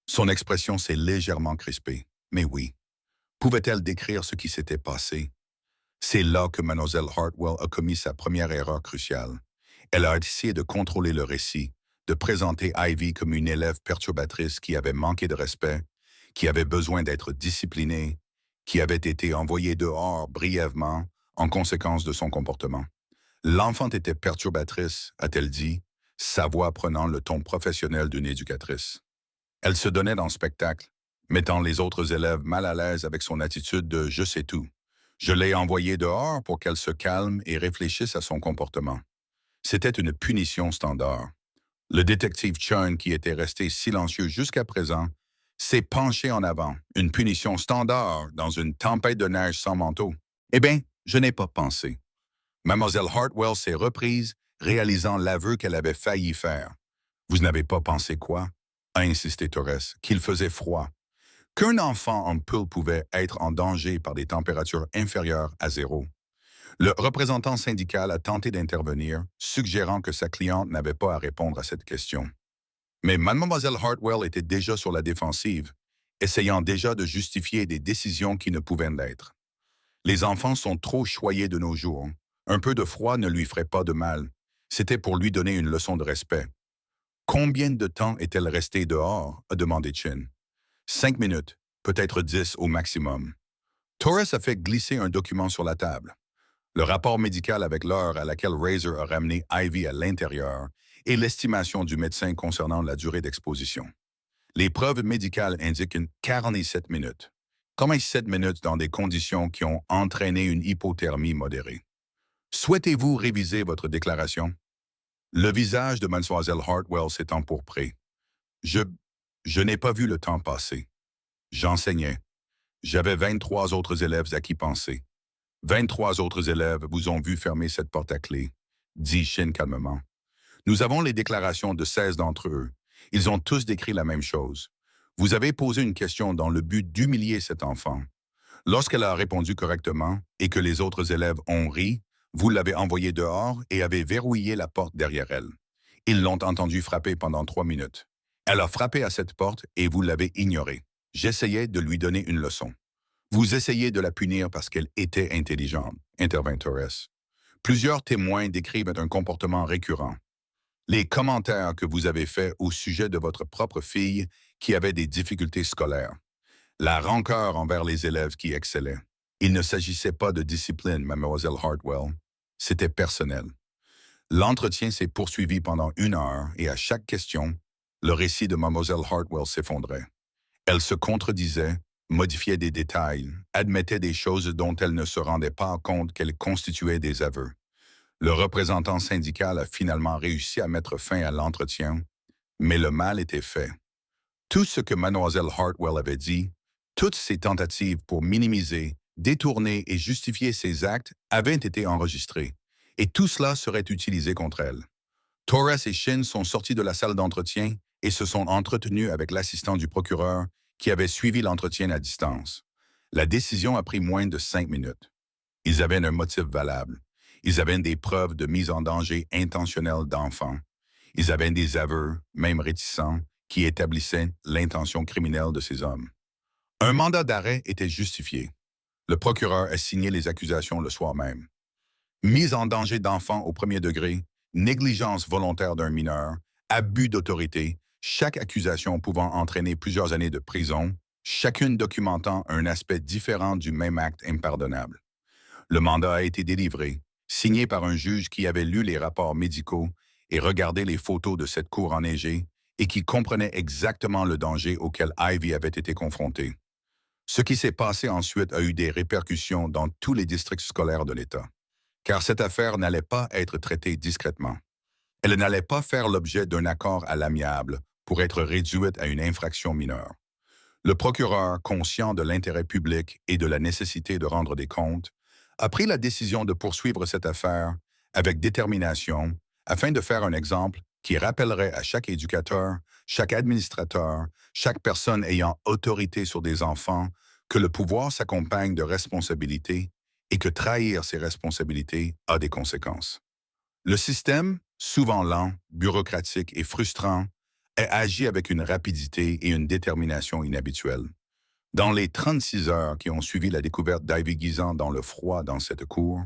Son expression s'est légèrement crispée. Mais oui. Pouvait-elle décrire ce qui s'était passé? C'est là que Mademoiselle Hartwell a commis sa première erreur cruciale. Elle a essayé de contrôler le récit, de présenter Ivy comme une élève perturbatrice qui avait manqué de respect, qui avait besoin d'être disciplinée, qui avait été envoyée dehors brièvement en conséquence de son comportement. L'enfant était perturbatrice, a-t-elle dit, sa voix prenant le ton professionnel d'une éducatrice. Elle se donnait dans le spectacle, mettant les autres élèves mal à l'aise avec son attitude de « je sais tout ». Je l'ai envoyée dehors pour qu'elle se calme et réfléchisse à son comportement. C'était une punition standard. Le détective Chun, qui était resté silencieux jusqu'à présent, s'est penché en avant. Une punition standard dans une tempête de neige sans manteau. Eh bien, je n'ai pas pensé. Mademoiselle Hartwell s'est reprise, réalisant l'aveu qu'elle avait failli faire. Vous n'avez pas pensé quoi? A insisté Torres, qu'il faisait froid. Qu'un enfant en poule pouvait être en danger par des températures inférieures à 0. Le représentant syndical a tenté d'intervenir, suggérant que sa cliente n'avait pas à répondre à cette question. Mais Mademoiselle Hartwell était déjà sur la défensive, essayant déjà de justifier des décisions qui ne pouvaient l'être. Les enfants sont trop choyés de nos jours. Un peu de froid ne lui ferait pas de mal. C'était pour lui donner une leçon de respect. Combien de temps est-elle restée dehors? A demandé Chin. 5 minutes, peut-être 10 au maximum. Torres a fait glisser un document sur la table. Le rapport médical avec l'heure à laquelle Razor a ramené Ivy à l'intérieur et l'estimation du médecin concernant la durée d'exposition. Les preuves médicales indiquent 47 minutes. 47 minutes dans des conditions qui ont entraîné une hypothermie modérée. Souhaitez-vous réviser votre déclaration? Le visage de mademoiselle Hartwell s'est empourpré. Je, je n'ai pas vu le temps passer. J'enseignais. J'avais 23 autres élèves à qui penser. 23 autres élèves vous ont vu fermer cette porte à clé, dit Shin calmement. Nous avons les déclarations de 16 d'entre eux. Ils ont tous décrit la même chose. Vous avez posé une question dans le but d'humilier cet enfant. Lorsqu'elle a répondu correctement et que les autres élèves ont ri, vous l'avez envoyée dehors et avez verrouillé la porte derrière elle. Ils l'ont entendu frapper pendant 3 minutes. Elle a frappé à cette porte et vous l'avez ignorée. J'essayais de lui donner une leçon. Vous essayez de la punir parce qu'elle était intelligente, intervint Torres. Plusieurs témoins décrivent un comportement récurrent. Les commentaires que vous avez faits au sujet de votre propre fille qui avait des difficultés scolaires. La rancœur envers les élèves qui excellaient. Il ne s'agissait pas de discipline, mademoiselle Hartwell. C'était personnel. L'entretien s'est poursuivi pendant 1 heure et à chaque question, le récit de mademoiselle Hartwell s'effondrait. Elle se contredisait, modifiait des détails, admettait des choses dont elle ne se rendait pas compte qu'elles constituaient des aveux. Le représentant syndical a finalement réussi à mettre fin à l'entretien, mais le mal était fait. Tout ce que mademoiselle Hartwell avait dit, toutes ses tentatives pour minimiser, détourner et justifier ses actes avaient été enregistrées, et tout cela serait utilisé contre elle. Torres et Shin sont sortis de la salle d'entretien et se sont entretenus avec l'assistant du procureur qui avait suivi l'entretien à distance. La décision a pris moins de 5 minutes. Ils avaient un motif valable. Ils avaient des preuves de mise en danger intentionnelle d'enfants. Ils avaient des aveux, même réticents, qui établissaient l'intention criminelle de ces hommes. Un mandat d'arrêt était justifié. Le procureur a signé les accusations le soir même. Mise en danger d'enfants au premier degré, négligence volontaire d'un mineur, abus d'autorité, chaque accusation pouvant entraîner plusieurs années de prison, chacune documentant un aspect différent du même acte impardonnable. Le mandat a été délivré, signé par un juge qui avait lu les rapports médicaux et regardé les photos de cette cour enneigée et qui comprenait exactement le danger auquel Ivy avait été confrontée. Ce qui s'est passé ensuite a eu des répercussions dans tous les districts scolaires de l'État, car cette affaire n'allait pas être traitée discrètement. Elle n'allait pas faire l'objet d'un accord à l'amiable pour être réduite à une infraction mineure. Le procureur, conscient de l'intérêt public et de la nécessité de rendre des comptes, a pris la décision de poursuivre cette affaire avec détermination afin de faire un exemple qui rappellerait à chaque éducateur, chaque administrateur, chaque personne ayant autorité sur des enfants que le pouvoir s'accompagne de responsabilités et que trahir ces responsabilités a des conséquences. Le système, souvent lent, bureaucratique et frustrant, a agi avec une rapidité et une détermination inhabituelles. Dans les 36 heures qui ont suivi la découverte d'Ivy Guisan dans le froid dans cette cour,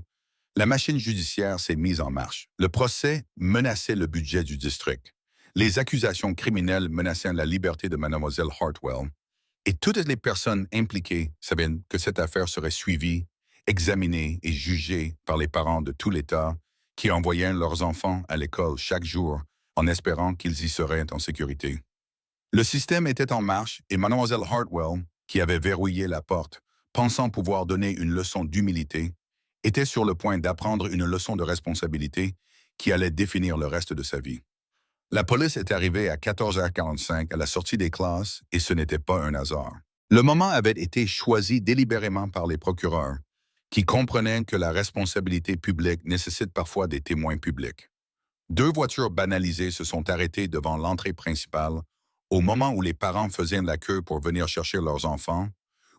la machine judiciaire s'est mise en marche. Le procès menaçait le budget du district. Les accusations criminelles menaçaient la liberté de mademoiselle Hartwell. Et toutes les personnes impliquées savaient que cette affaire serait suivie, examinée et jugée par les parents de tout l'État qui envoyaient leurs enfants à l'école chaque jour en espérant qu'ils y seraient en sécurité. Le système était en marche et mademoiselle Hartwell, qui avait verrouillé la porte, pensant pouvoir donner une leçon d'humilité, était sur le point d'apprendre une leçon de responsabilité qui allait définir le reste de sa vie. La police est arrivée à 14h45 à la sortie des classes et ce n'était pas un hasard. Le moment avait été choisi délibérément par les procureurs, qui comprenaient que la responsabilité publique nécessite parfois des témoins publics. 2 voitures banalisées se sont arrêtées devant l'entrée principale au moment où les parents faisaient la queue pour venir chercher leurs enfants,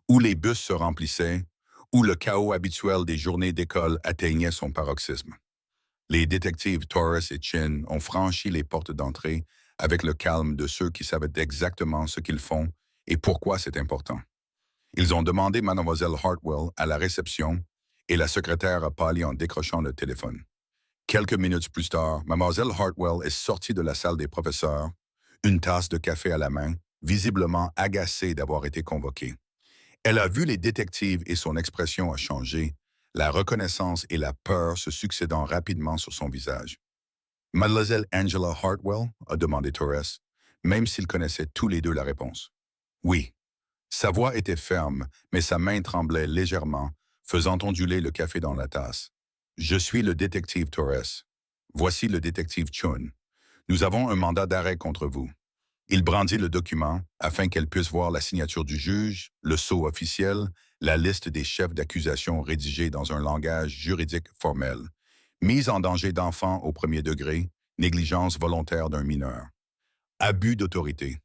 où les bus se remplissaient, où le chaos habituel des journées d'école atteignait son paroxysme. Les détectives Torres et Chin ont franchi les portes d'entrée avec le calme de ceux qui savent exactement ce qu'ils font et pourquoi c'est important. Ils ont demandé mademoiselle Hartwell à la réception et la secrétaire a pâli en décrochant le téléphone. Quelques minutes plus tard, mademoiselle Hartwell est sortie de la salle des professeurs, une tasse de café à la main, visiblement agacée d'avoir été convoquée. Elle a vu les détectives et son expression a changé, la reconnaissance et la peur se succédant rapidement sur son visage. Mademoiselle Angela Hartwell, a demandé Torres, même s'ils connaissaient tous les deux la réponse. Oui. Sa voix était ferme, mais sa main tremblait légèrement, faisant onduler le café dans la tasse. Je suis le détective Torres. Voici le détective Chun. Nous avons un mandat d'arrêt contre vous. Il brandit le document afin qu'elle puisse voir la signature du juge, le sceau officiel, la liste des chefs d'accusation rédigés dans un langage juridique formel. Mise en danger d'enfant au premier degré, négligence volontaire d'un mineur. Abus d'autorité.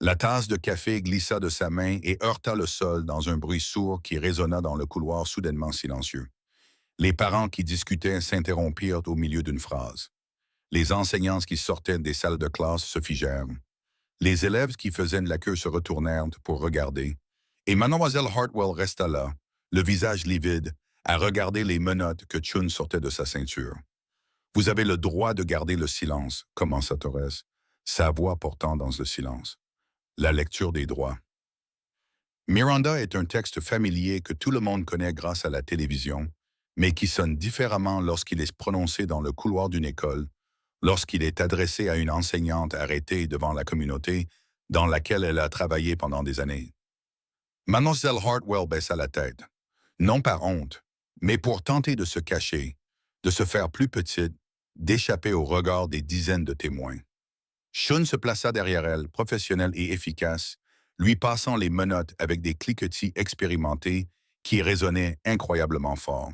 La tasse de café glissa de sa main et heurta le sol dans un bruit sourd qui résonna dans le couloir soudainement silencieux. Les parents qui discutaient s'interrompirent au milieu d'une phrase. Les enseignants qui sortaient des salles de classe se figèrent. Les élèves qui faisaient de la queue se retournèrent pour regarder. Et mademoiselle Hartwell resta là, le visage livide, à regarder les menottes que Chun sortait de sa ceinture. « Vous avez le droit de garder le silence », commença Torres, sa voix portant dans le silence. La lecture des droits. Miranda est un texte familier que tout le monde connaît grâce à la télévision, mais qui sonne différemment lorsqu'il est prononcé dans le couloir d'une école, lorsqu'il est adressé à une enseignante arrêtée devant la communauté dans laquelle elle a travaillé pendant des années. Mademoiselle Hartwell baissa la tête, non par honte, mais pour tenter de se cacher, de se faire plus petite, d'échapper au regard des dizaines de témoins. Chun se plaça derrière elle, professionnel et efficace, lui passant les menottes avec des cliquetis expérimentés qui résonnaient incroyablement fort.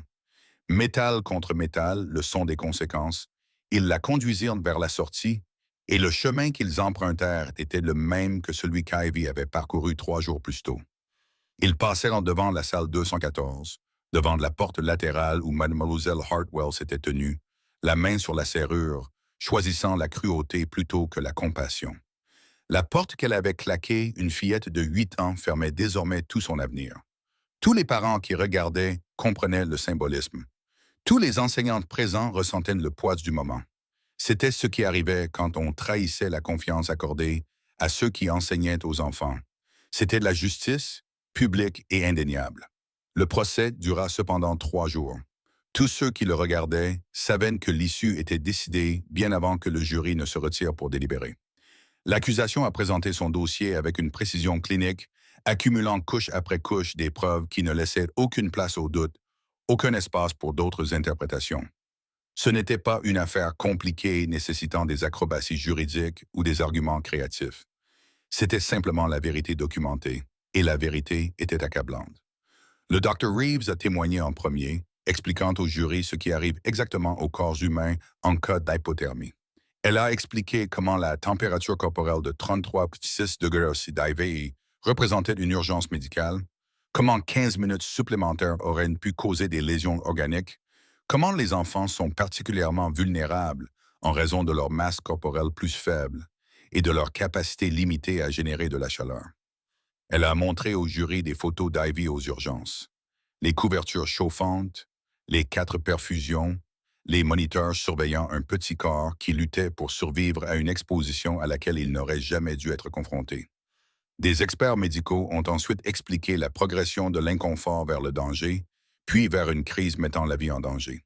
Métal contre métal, le son des conséquences, ils la conduisirent vers la sortie, et le chemin qu'ils empruntèrent était le même que celui qu'Ivy avait parcouru 3 jours plus tôt. Ils passèrent devant la salle 214, devant la porte latérale où Mademoiselle Hartwell s'était tenue, la main sur la serrure, choisissant la cruauté plutôt que la compassion. La porte qu'elle avait claquée, une fillette de 8 ans, fermait désormais tout son avenir. Tous les parents qui regardaient comprenaient le symbolisme. Tous les enseignants présents ressentaient le poids du moment. C'était ce qui arrivait quand on trahissait la confiance accordée à ceux qui enseignaient aux enfants. C'était de la justice, publique et indéniable. Le procès dura cependant 3 jours. Tous ceux qui le regardaient savaient que l'issue était décidée bien avant que le jury ne se retire pour délibérer. L'accusation a présenté son dossier avec une précision clinique, accumulant couche après couche des preuves qui ne laissaient aucune place au doute, aucun espace pour d'autres interprétations. Ce n'était pas une affaire compliquée nécessitant des acrobaties juridiques ou des arguments créatifs. C'était simplement la vérité documentée, et la vérité était accablante. Le Dr. Reeves a témoigné en premier, expliquant au jury ce qui arrive exactement au corps humain en cas d'hypothermie. Elle a expliqué comment la température corporelle de 33,6 degrés d'Ivy représentait une urgence médicale, comment 15 minutes supplémentaires auraient pu causer des lésions organiques, comment les enfants sont particulièrement vulnérables en raison de leur masse corporelle plus faible et de leur capacité limitée à générer de la chaleur. Elle a montré au jury des photos d'Ivy aux urgences, les couvertures chauffantes, les 4 perfusions, les moniteurs surveillant un petit corps qui luttait pour survivre à une exposition à laquelle il n'aurait jamais dû être confronté. Des experts médicaux ont ensuite expliqué la progression de l'inconfort vers le danger, puis vers une crise mettant la vie en danger.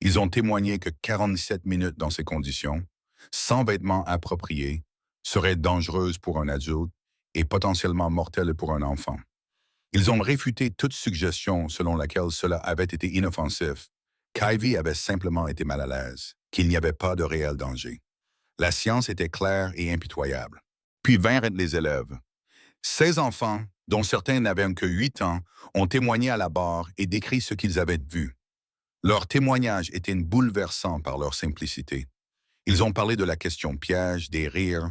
Ils ont témoigné que 47 minutes dans ces conditions, sans vêtements appropriés, seraient dangereuses pour un adulte et potentiellement mortelles pour un enfant. Ils ont réfuté toute suggestion selon laquelle cela avait été inoffensif, qu'Ivy avait simplement été mal à l'aise, qu'il n'y avait pas de réel danger. La science était claire et impitoyable. Puis vinrent les élèves. 16 enfants, dont certains n'avaient que 8 ans, ont témoigné à la barre et décrit ce qu'ils avaient vu. Leurs témoignages étaient bouleversants par leur simplicité. Ils ont parlé de la question piège, des rires,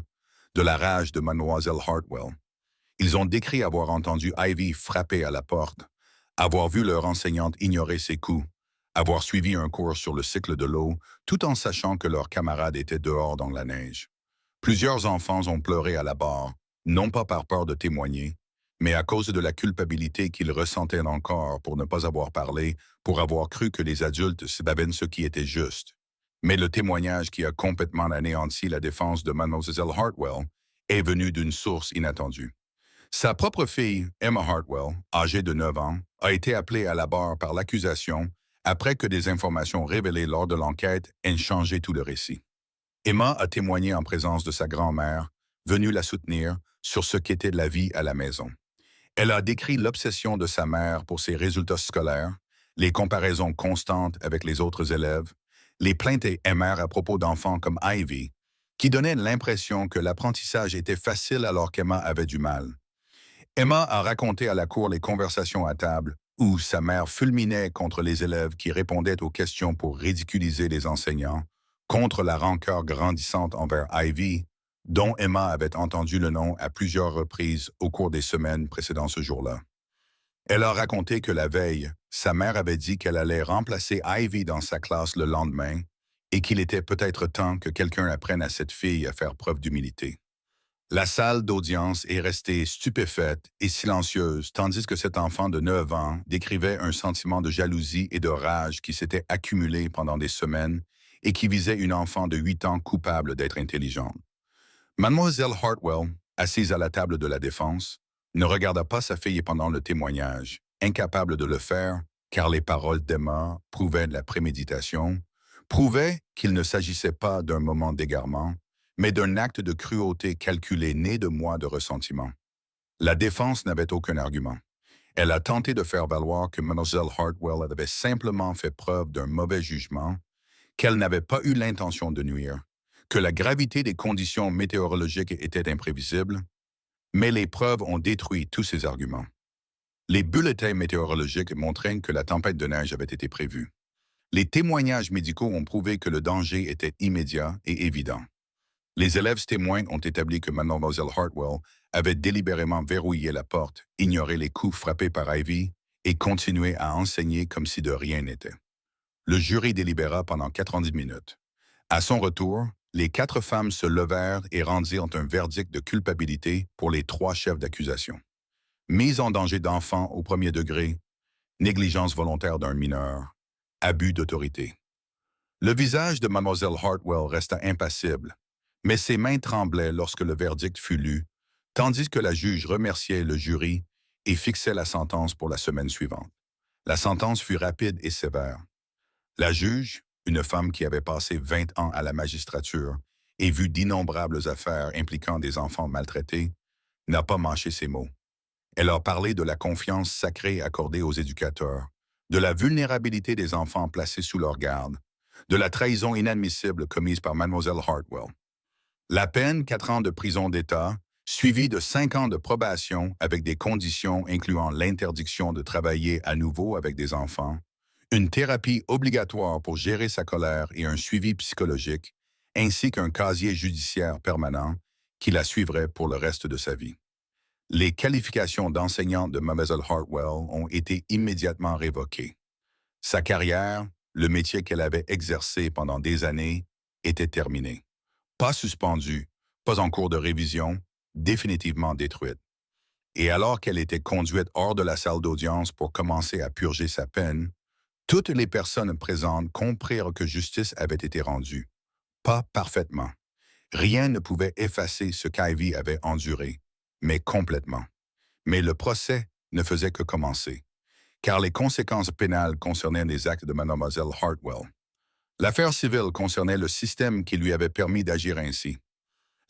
de la rage de Mademoiselle Hartwell. Ils ont décrit avoir entendu Ivy frapper à la porte, avoir vu leur enseignante ignorer ses coups, avoir suivi un cours sur le cycle de l'eau, tout en sachant que leurs camarades étaient dehors dans la neige. Plusieurs enfants ont pleuré à la barre, non pas par peur de témoigner, mais à cause de la culpabilité qu'ils ressentaient encore pour ne pas avoir parlé, pour avoir cru que les adultes savaient ce qui était juste. Mais le témoignage qui a complètement anéanti la défense de Mademoiselle Hartwell est venu d'une source inattendue. Sa propre fille, Emma Hartwell, âgée de 9 ans, a été appelée à la barre par l'accusation après que des informations révélées lors de l'enquête aient changé tout le récit. Emma a témoigné en présence de sa grand-mère, venue la soutenir, sur ce qu'était la vie à la maison. Elle a décrit l'obsession de sa mère pour ses résultats scolaires, les comparaisons constantes avec les autres élèves, les plaintes et MR à propos d'enfants comme Ivy, qui donnaient l'impression que l'apprentissage était facile alors qu'Emma avait du mal. Emma a raconté à la cour les conversations à table où sa mère fulminait contre les élèves qui répondaient aux questions pour ridiculiser les enseignants, contre la rancœur grandissante envers Ivy, dont Emma avait entendu le nom à plusieurs reprises au cours des semaines précédant ce jour-là. Elle a raconté que la veille, sa mère avait dit qu'elle allait remplacer Ivy dans sa classe le lendemain et qu'il était peut-être temps que quelqu'un apprenne à cette fille à faire preuve d'humilité. La salle d'audience est restée stupéfaite et silencieuse, tandis que cet enfant de 9 ans décrivait un sentiment de jalousie et de rage qui s'était accumulé pendant des semaines et qui visait une enfant de 8 ans coupable d'être intelligente. Mademoiselle Hartwell, assise à la table de la défense, ne regarda pas sa fille pendant le témoignage, incapable de le faire, car les paroles d'Emma prouvaient de la préméditation, prouvaient qu'il ne s'agissait pas d'un moment d'égarement, mais d'un acte de cruauté calculé né de mois de ressentiment. La défense n'avait aucun argument. Elle a tenté de faire valoir que Mademoiselle Hartwell avait simplement fait preuve d'un mauvais jugement, qu'elle n'avait pas eu l'intention de nuire, que la gravité des conditions météorologiques était imprévisible, mais les preuves ont détruit tous ces arguments. Les bulletins météorologiques montraient que la tempête de neige avait été prévue. Les témoignages médicaux ont prouvé que le danger était immédiat et évident. Les élèves témoins ont établi que Mademoiselle Hartwell avait délibérément verrouillé la porte, ignoré les coups frappés par Ivy et continué à enseigner comme si de rien n'était. Le jury délibéra pendant 90 minutes. À son retour, les 4 femmes se levèrent et rendirent un verdict de culpabilité pour les 3 chefs d'accusation. Mise en danger d'enfants au premier degré, négligence volontaire d'un mineur, abus d'autorité. Le visage de Mademoiselle Hartwell resta impassible, mais ses mains tremblaient lorsque le verdict fut lu, tandis que la juge remerciait le jury et fixait la sentence pour la semaine suivante. La sentence fut rapide et sévère. La juge, une femme qui avait passé 20 ans à la magistrature et vu d'innombrables affaires impliquant des enfants maltraités, n'a pas mâché ses mots. Elle a parlé de la confiance sacrée accordée aux éducateurs, de la vulnérabilité des enfants placés sous leur garde, de la trahison inadmissible commise par Mademoiselle Hartwell. La peine, 4 ans de prison d'État, suivie de 5 ans de probation avec des conditions incluant l'interdiction de travailler à nouveau avec des enfants, une thérapie obligatoire pour gérer sa colère et un suivi psychologique, ainsi qu'un casier judiciaire permanent qui la suivrait pour le reste de sa vie. Les qualifications d'enseignante de Mademoiselle Hartwell ont été immédiatement révoquées. Sa carrière, le métier qu'elle avait exercé pendant des années, était terminé. Pas suspendue, pas en cours de révision, définitivement détruite. Et alors qu'elle était conduite hors de la salle d'audience pour commencer à purger sa peine, toutes les personnes présentes comprirent que justice avait été rendue. Pas parfaitement. Rien ne pouvait effacer ce qu'Ivy avait enduré, mais complètement. Mais le procès ne faisait que commencer, car les conséquences pénales concernaient les actes de Mademoiselle Hartwell. L'affaire civile concernait le système qui lui avait permis d'agir ainsi.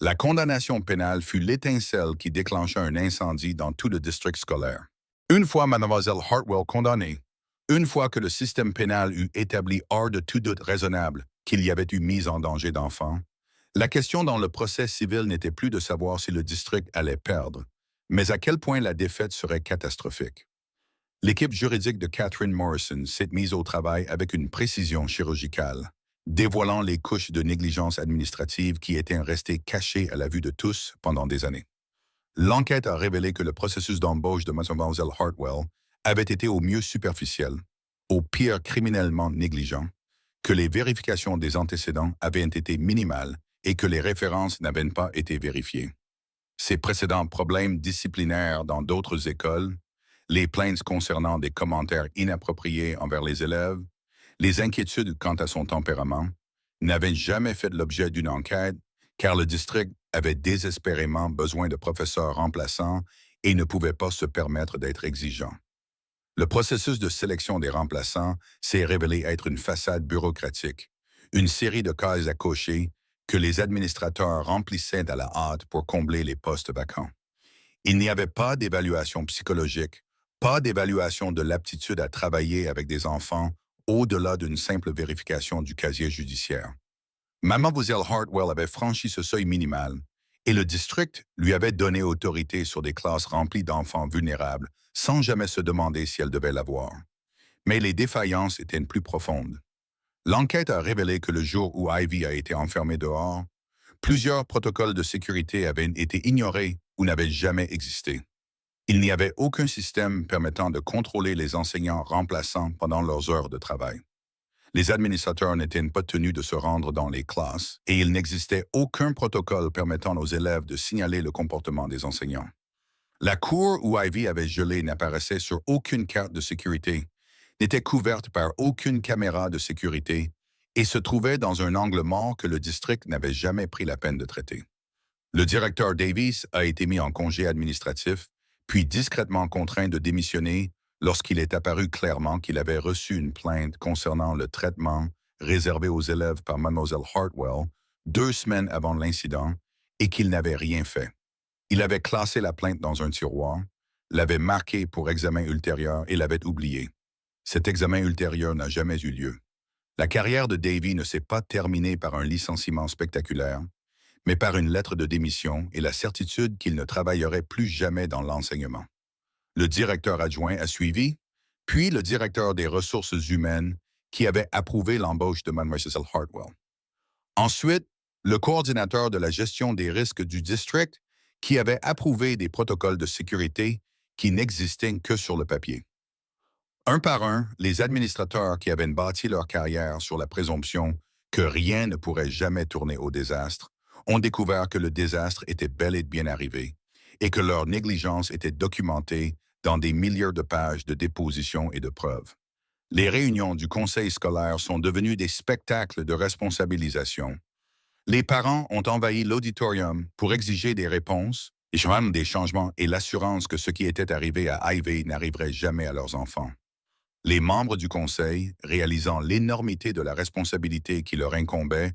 La condamnation pénale fut l'étincelle qui déclencha un incendie dans tout le district scolaire. Une fois Mademoiselle Hartwell condamnée, une fois que le système pénal eut établi hors de tout doute raisonnable qu'il y avait eu mise en danger d'enfants, la question dans le procès civil n'était plus de savoir si le district allait perdre, mais à quel point la défaite serait catastrophique. L'équipe juridique de Catherine Morrison s'est mise au travail avec une précision chirurgicale, dévoilant les couches de négligence administrative qui étaient restées cachées à la vue de tous pendant des années. L'enquête a révélé que le processus d'embauche de Mademoiselle Hartwell avait été au mieux superficiel, au pire criminellement négligent, que les vérifications des antécédents avaient été minimales et que les références n'avaient pas été vérifiées. Ces précédents problèmes disciplinaires dans d'autres écoles, les plaintes concernant des commentaires inappropriés envers les élèves, les inquiétudes quant à son tempérament, n'avaient jamais fait l'objet d'une enquête car le district avait désespérément besoin de professeurs remplaçants et ne pouvait pas se permettre d'être exigeant. Le processus de sélection des remplaçants s'est révélé être une façade bureaucratique, une série de cases à cocher que les administrateurs remplissaient à la hâte pour combler les postes vacants. Il n'y avait pas d'évaluation psychologique, Pas d'évaluation de l'aptitude à travailler avec des enfants au-delà d'une simple vérification du casier judiciaire. Mademoiselle Hartwell avait franchi ce seuil minimal et le district lui avait donné autorité sur des classes remplies d'enfants vulnérables sans jamais se demander si elle devait l'avoir. Mais les défaillances étaient plus profondes. L'enquête a révélé que le jour où Ivy a été enfermée dehors, plusieurs protocoles de sécurité avaient été ignorés ou n'avaient jamais existé. Il n'y avait aucun système permettant de contrôler les enseignants remplaçants pendant leurs heures de travail. Les administrateurs n'étaient pas tenus de se rendre dans les classes et il n'existait aucun protocole permettant aux élèves de signaler le comportement des enseignants. La cour où Ivy avait gelé n'apparaissait sur aucune carte de sécurité, n'était couverte par aucune caméra de sécurité et se trouvait dans un angle mort que le district n'avait jamais pris la peine de traiter. Le directeur Davies a été mis en congé administratif, puis discrètement contraint de démissionner lorsqu'il est apparu clairement qu'il avait reçu une plainte concernant le traitement réservé aux élèves par Mademoiselle Hartwell 2 semaines avant l'incident et qu'il n'avait rien fait. Il avait classé la plainte dans un tiroir, l'avait marquée pour examen ultérieur et l'avait oubliée. Cet examen ultérieur n'a jamais eu lieu. La carrière de Davy ne s'est pas terminée par un licenciement spectaculaire, mais par une lettre de démission et la certitude qu'il ne travaillerait plus jamais dans l'enseignement. Le directeur adjoint a suivi, puis le directeur des ressources humaines qui avait approuvé l'embauche de Mlle Hartwell. Ensuite, le coordinateur de la gestion des risques du district qui avait approuvé des protocoles de sécurité qui n'existaient que sur le papier. Un par un, les administrateurs qui avaient bâti leur carrière sur la présomption que rien ne pourrait jamais tourner au désastre ont découvert que le désastre était bel et bien arrivé et que leur négligence était documentée dans des milliers de pages de dépositions et de preuves. Les réunions du conseil scolaire sont devenues des spectacles de responsabilisation. Les parents ont envahi l'auditorium pour exiger des réponses, des changements et l'assurance que ce qui était arrivé à Ivy n'arriverait jamais à leurs enfants. Les membres du conseil, réalisant l'énormité de la responsabilité qui leur incombait,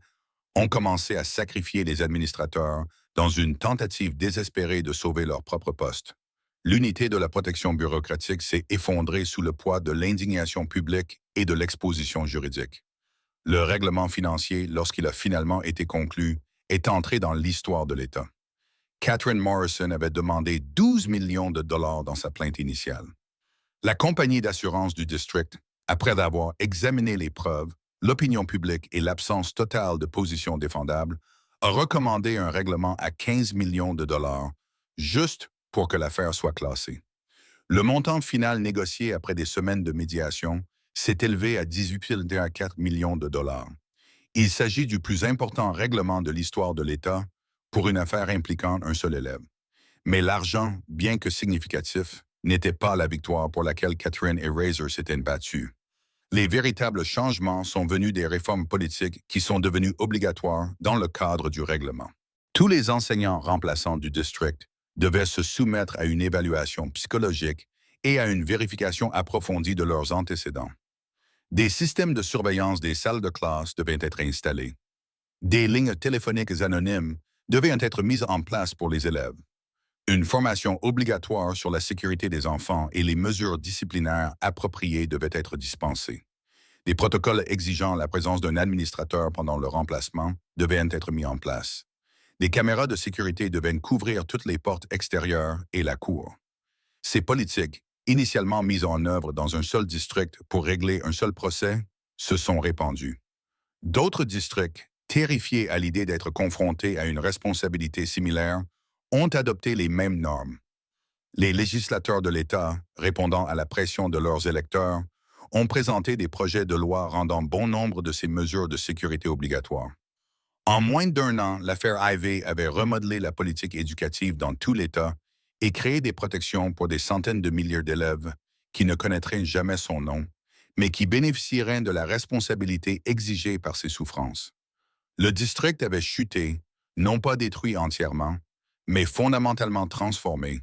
ont commencé à sacrifier les administrateurs dans une tentative désespérée de sauver leur propre poste. L'unité de la protection bureaucratique s'est effondrée sous le poids de l'indignation publique et de l'exposition juridique. Le règlement financier, lorsqu'il a finalement été conclu, est entré dans l'histoire de l'État. Catherine Morrison avait demandé 12 millions de dollars dans sa plainte initiale. La compagnie d'assurance du district, après avoir examiné les preuves, l'opinion publique et l'absence totale de position défendable, a recommandé un règlement à 15 millions de dollars, juste pour que l'affaire soit classée. Le montant final négocié après des semaines de médiation s'est élevé à 18,4 millions de dollars. Il s'agit du plus important règlement de l'histoire de l'État pour une affaire impliquant un seul élève. Mais l'argent, bien que significatif, n'était pas la victoire pour laquelle Catherine et Razor s'étaient battus. Les véritables changements sont venus des réformes politiques qui sont devenues obligatoires dans le cadre du règlement. Tous les enseignants remplaçants du district devaient se soumettre à une évaluation psychologique et à une vérification approfondie de leurs antécédents. Des systèmes de surveillance des salles de classe devaient être installés. Des lignes téléphoniques anonymes devaient être mises en place pour les élèves. Une formation obligatoire sur la sécurité des enfants et les mesures disciplinaires appropriées devaient être dispensées. Des protocoles exigeant la présence d'un administrateur pendant le remplacement devaient être mis en place. Des caméras de sécurité devaient couvrir toutes les portes extérieures et la cour. Ces politiques, initialement mises en œuvre dans un seul district pour régler un seul procès, se sont répandues. D'autres districts, terrifiés à l'idée d'être confrontés à une responsabilité similaire, ont adopté les mêmes normes. Les législateurs de l'État, répondant à la pression de leurs électeurs, ont présenté des projets de loi rendant bon nombre de ces mesures de sécurité obligatoires. En moins d'1 an, l'affaire Ivy avait remodelé la politique éducative dans tout l'État et créé des protections pour des centaines de milliers d'élèves qui ne connaîtraient jamais son nom, mais qui bénéficieraient de la responsabilité exigée par ses souffrances. Le district avait chuté, non pas détruit entièrement, mais fondamentalement transformé,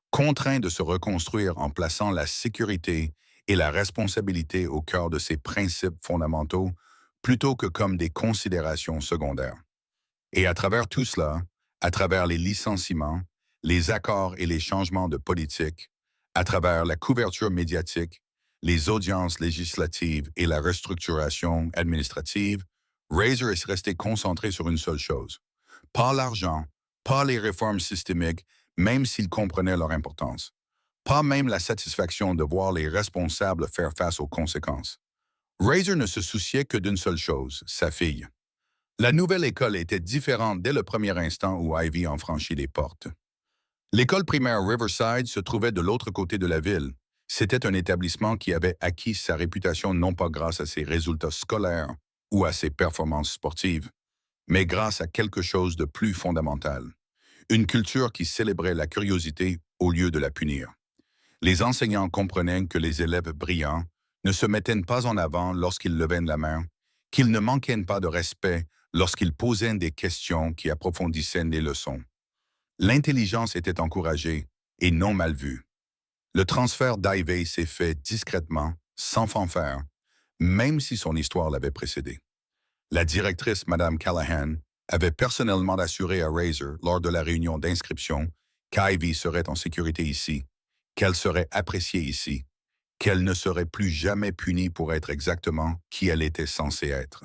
contraint de se reconstruire en plaçant la sécurité et la responsabilité au cœur de ses principes fondamentaux plutôt que comme des considérations secondaires. Et à travers tout cela, à travers les licenciements, les accords et les changements de politique, À travers la couverture médiatique, les audiences législatives et la restructuration administrative, Razer est resté concentré sur une seule chose. Pas l'argent, pas les réformes systémiques, même s'il comprenait leur importance. Pas même la satisfaction de voir les responsables faire face aux conséquences. Razer ne se souciait que d'une seule chose, sa fille. La nouvelle école était différente dès le premier instant où Ivy en franchit les portes. L'école primaire Riverside se trouvait de l'autre côté de la ville. C'était un établissement qui avait acquis sa réputation non pas grâce à ses résultats scolaires ou à ses performances sportives, mais grâce à quelque chose de plus fondamental. Une culture qui célébrait la curiosité au lieu de la punir. Les enseignants comprenaient que les élèves brillants ne se mettaient pas en avant lorsqu'ils levaient la main, qu'ils ne manquaient pas de respect lorsqu'ils posaient des questions qui approfondissaient les leçons. L'intelligence était encouragée et non mal vue. Le transfert d'Ivy s'est fait discrètement, sans fanfare, même si son histoire l'avait précédé. La directrice, Mme Callahan, avait personnellement assuré à Razer lors de la réunion d'inscription qu'Ivy serait en sécurité ici, qu'elle serait appréciée ici, qu'elle ne serait plus jamais punie pour être exactement qui elle était censée être.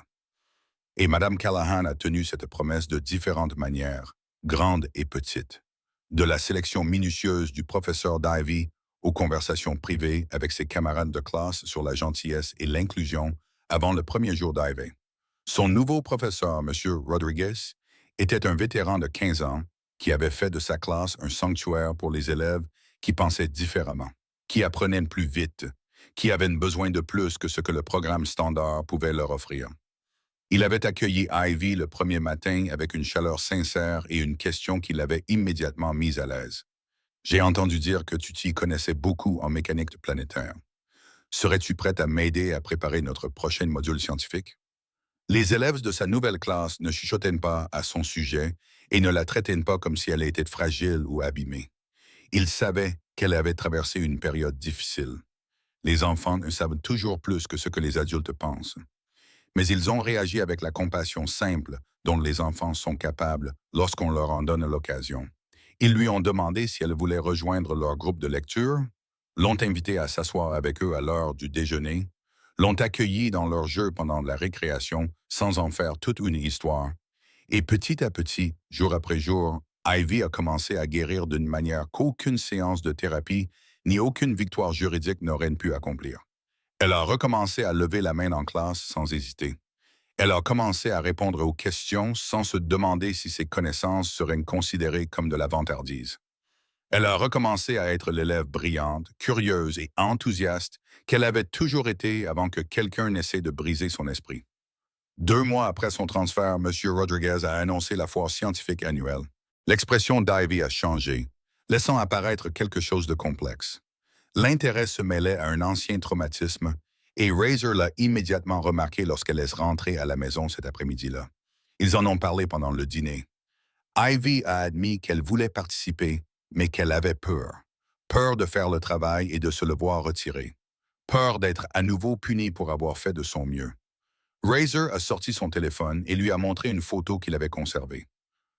Et Mme Callahan a tenu cette promesse de différentes manières, grandes et petites. De la sélection minutieuse du professeur d'Ivy aux conversations privées avec ses camarades de classe sur la gentillesse et l'inclusion avant le premier jour d'Ivy. Son nouveau professeur, M. Rodriguez, était un vétéran de 15 ans qui avait fait de sa classe un sanctuaire pour les élèves qui pensaient différemment, qui apprenaient plus vite, qui avaient besoin de plus que ce que le programme standard pouvait leur offrir. Il avait accueilli Ivy le premier matin avec une chaleur sincère et une question qui l'avait immédiatement mise à l'aise. J'ai entendu dire que tu t'y connaissais beaucoup en mécanique planétaire. Serais-tu prête à m'aider à préparer notre prochain module scientifique? Les élèves de sa nouvelle classe ne chuchotaient pas à son sujet et ne la traitaient pas comme si elle était fragile ou abîmée. Ils savaient qu'elle avait traversé une période difficile. Les enfants ne savent toujours plus que ce que les adultes pensent. Mais ils ont réagi avec la compassion simple dont les enfants sont capables lorsqu'on leur en donne l'occasion. Ils lui ont demandé si elle voulait rejoindre leur groupe de lecture, l'ont invitée à s'asseoir avec eux à l'heure du déjeuner, l'ont accueillie dans leur jeu pendant la récréation sans en faire toute une histoire. Et petit à petit, jour après jour, Ivy a commencé à guérir d'une manière qu'aucune séance de thérapie ni aucune victoire juridique n'aurait pu accomplir. Elle a recommencé à lever la main en classe sans hésiter. Elle a commencé à répondre aux questions sans se demander si ses connaissances seraient considérées comme de la vantardise. Elle a recommencé à être l'élève brillante, curieuse et enthousiaste qu'elle avait toujours été avant que quelqu'un n'essaie de briser son esprit. 2 mois après son transfert, M. Rodriguez a annoncé la foire scientifique annuelle. L'expression d'Ivy a changé, laissant apparaître quelque chose de complexe. L'intérêt se mêlait à un ancien traumatisme et Razer l'a immédiatement remarqué lorsqu'elle est rentrée à la maison cet après-midi-là. Ils en ont parlé pendant le dîner. Ivy a admis qu'elle voulait participer, mais qu'elle avait peur. Peur de faire le travail et de se le voir retirer. Peur d'être à nouveau punie pour avoir fait de son mieux. Razer a sorti son téléphone et lui a montré une photo qu'il avait conservée.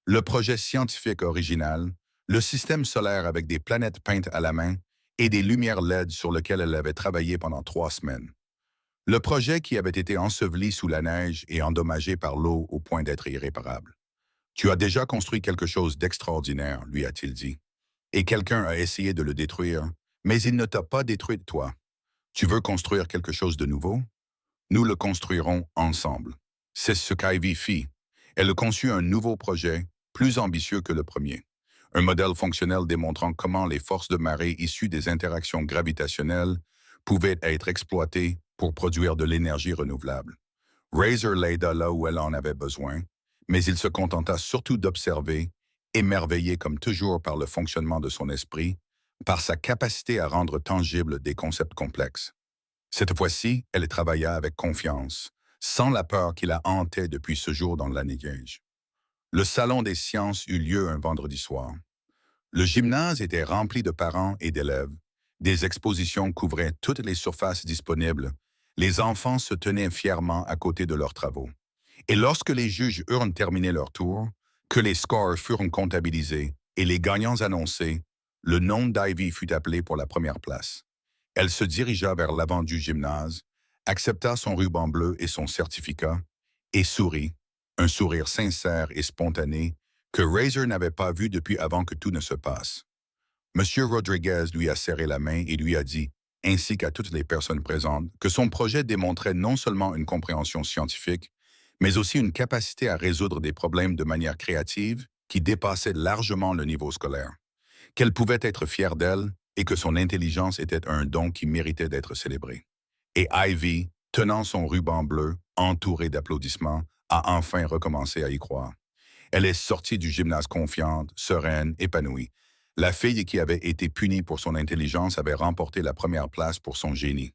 Le projet scientifique original, le système solaire avec des planètes peintes à la main et des lumières LED sur lesquelles elle avait travaillé pendant 3 semaines. Le projet qui avait été enseveli sous la neige et endommagé par l'eau au point d'être irréparable. Tu as déjà construit quelque chose d'extraordinaire, lui a-t-il dit. Et quelqu'un a essayé de le détruire, mais il ne t'a pas détruit toi. Tu veux construire quelque chose de nouveau? Nous le construirons ensemble. C'est ce qu'Ivy fit. Elle a conçu un nouveau projet, plus ambitieux que le premier. Un modèle fonctionnel démontrant comment les forces de marée issues des interactions gravitationnelles pouvaient être exploitées pour produire de l'énergie renouvelable. Razer l'aida là où elle en avait besoin, mais il se contenta surtout d'observer, émerveillé comme toujours par le fonctionnement de son esprit, par sa capacité à rendre tangibles des concepts complexes. Cette fois-ci, elle travailla avec confiance, sans la peur qui la hantait depuis ce jour dans la neige. Le salon des sciences eut lieu un vendredi soir. Le gymnase était rempli de parents et d'élèves. Des expositions couvraient toutes les surfaces disponibles. Les enfants se tenaient fièrement à côté de leurs travaux. Et lorsque les juges eurent terminé leur tour, que les scores furent comptabilisés et les gagnants annoncés, le nom d'Ivy fut appelé pour la première place. Elle se dirigea vers l'avant du gymnase, accepta son ruban bleu et son certificat, et sourit, un sourire sincère et spontané que Razor n'avait pas vu depuis avant que tout ne se passe. Monsieur Rodriguez lui a serré la main et lui a dit, ainsi qu'à toutes les personnes présentes, que son projet démontrait non seulement une compréhension scientifique, mais aussi une capacité à résoudre des problèmes de manière créative qui dépassait largement le niveau scolaire, qu'elle pouvait être fière d'elle et que son intelligence était un don qui méritait d'être célébré. Et Ivy, tenant son ruban bleu, entouré d'applaudissements, a enfin recommencé à y croire. Elle est sortie du gymnase confiante, sereine, épanouie. La fille qui avait été punie pour son intelligence avait remporté la première place pour son génie.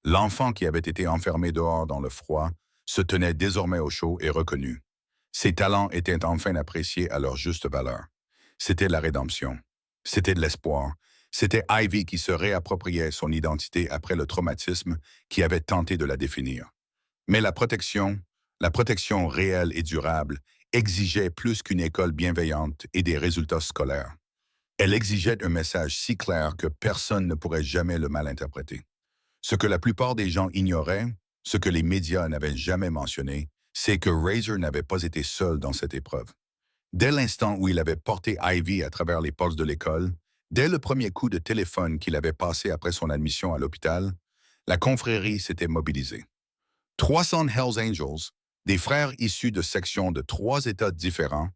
L'enfant qui avait été enfermé dehors dans le froid se tenait désormais au chaud et reconnu. Ses talents étaient enfin appréciés à leur juste valeur. C'était la rédemption. C'était de l'espoir. C'était Ivy qui se réappropriait son identité après le traumatisme qui avait tenté de la définir. Mais la protection réelle et durable, exigeait plus qu'une école bienveillante et des résultats scolaires. Elle exigeait un message si clair que personne ne pourrait jamais le mal interpréter. Ce que la plupart des gens ignoraient, ce que les médias n'avaient jamais mentionné, c'est que Razor n'avait pas été seul dans cette épreuve. Dès l'instant où il avait porté Ivy à travers les portes de l'école, dès le premier coup de téléphone qu'il avait passé après son admission à l'hôpital, la confrérie s'était mobilisée. 300 Hells Angels, des frères issus de sections de 3 États différents,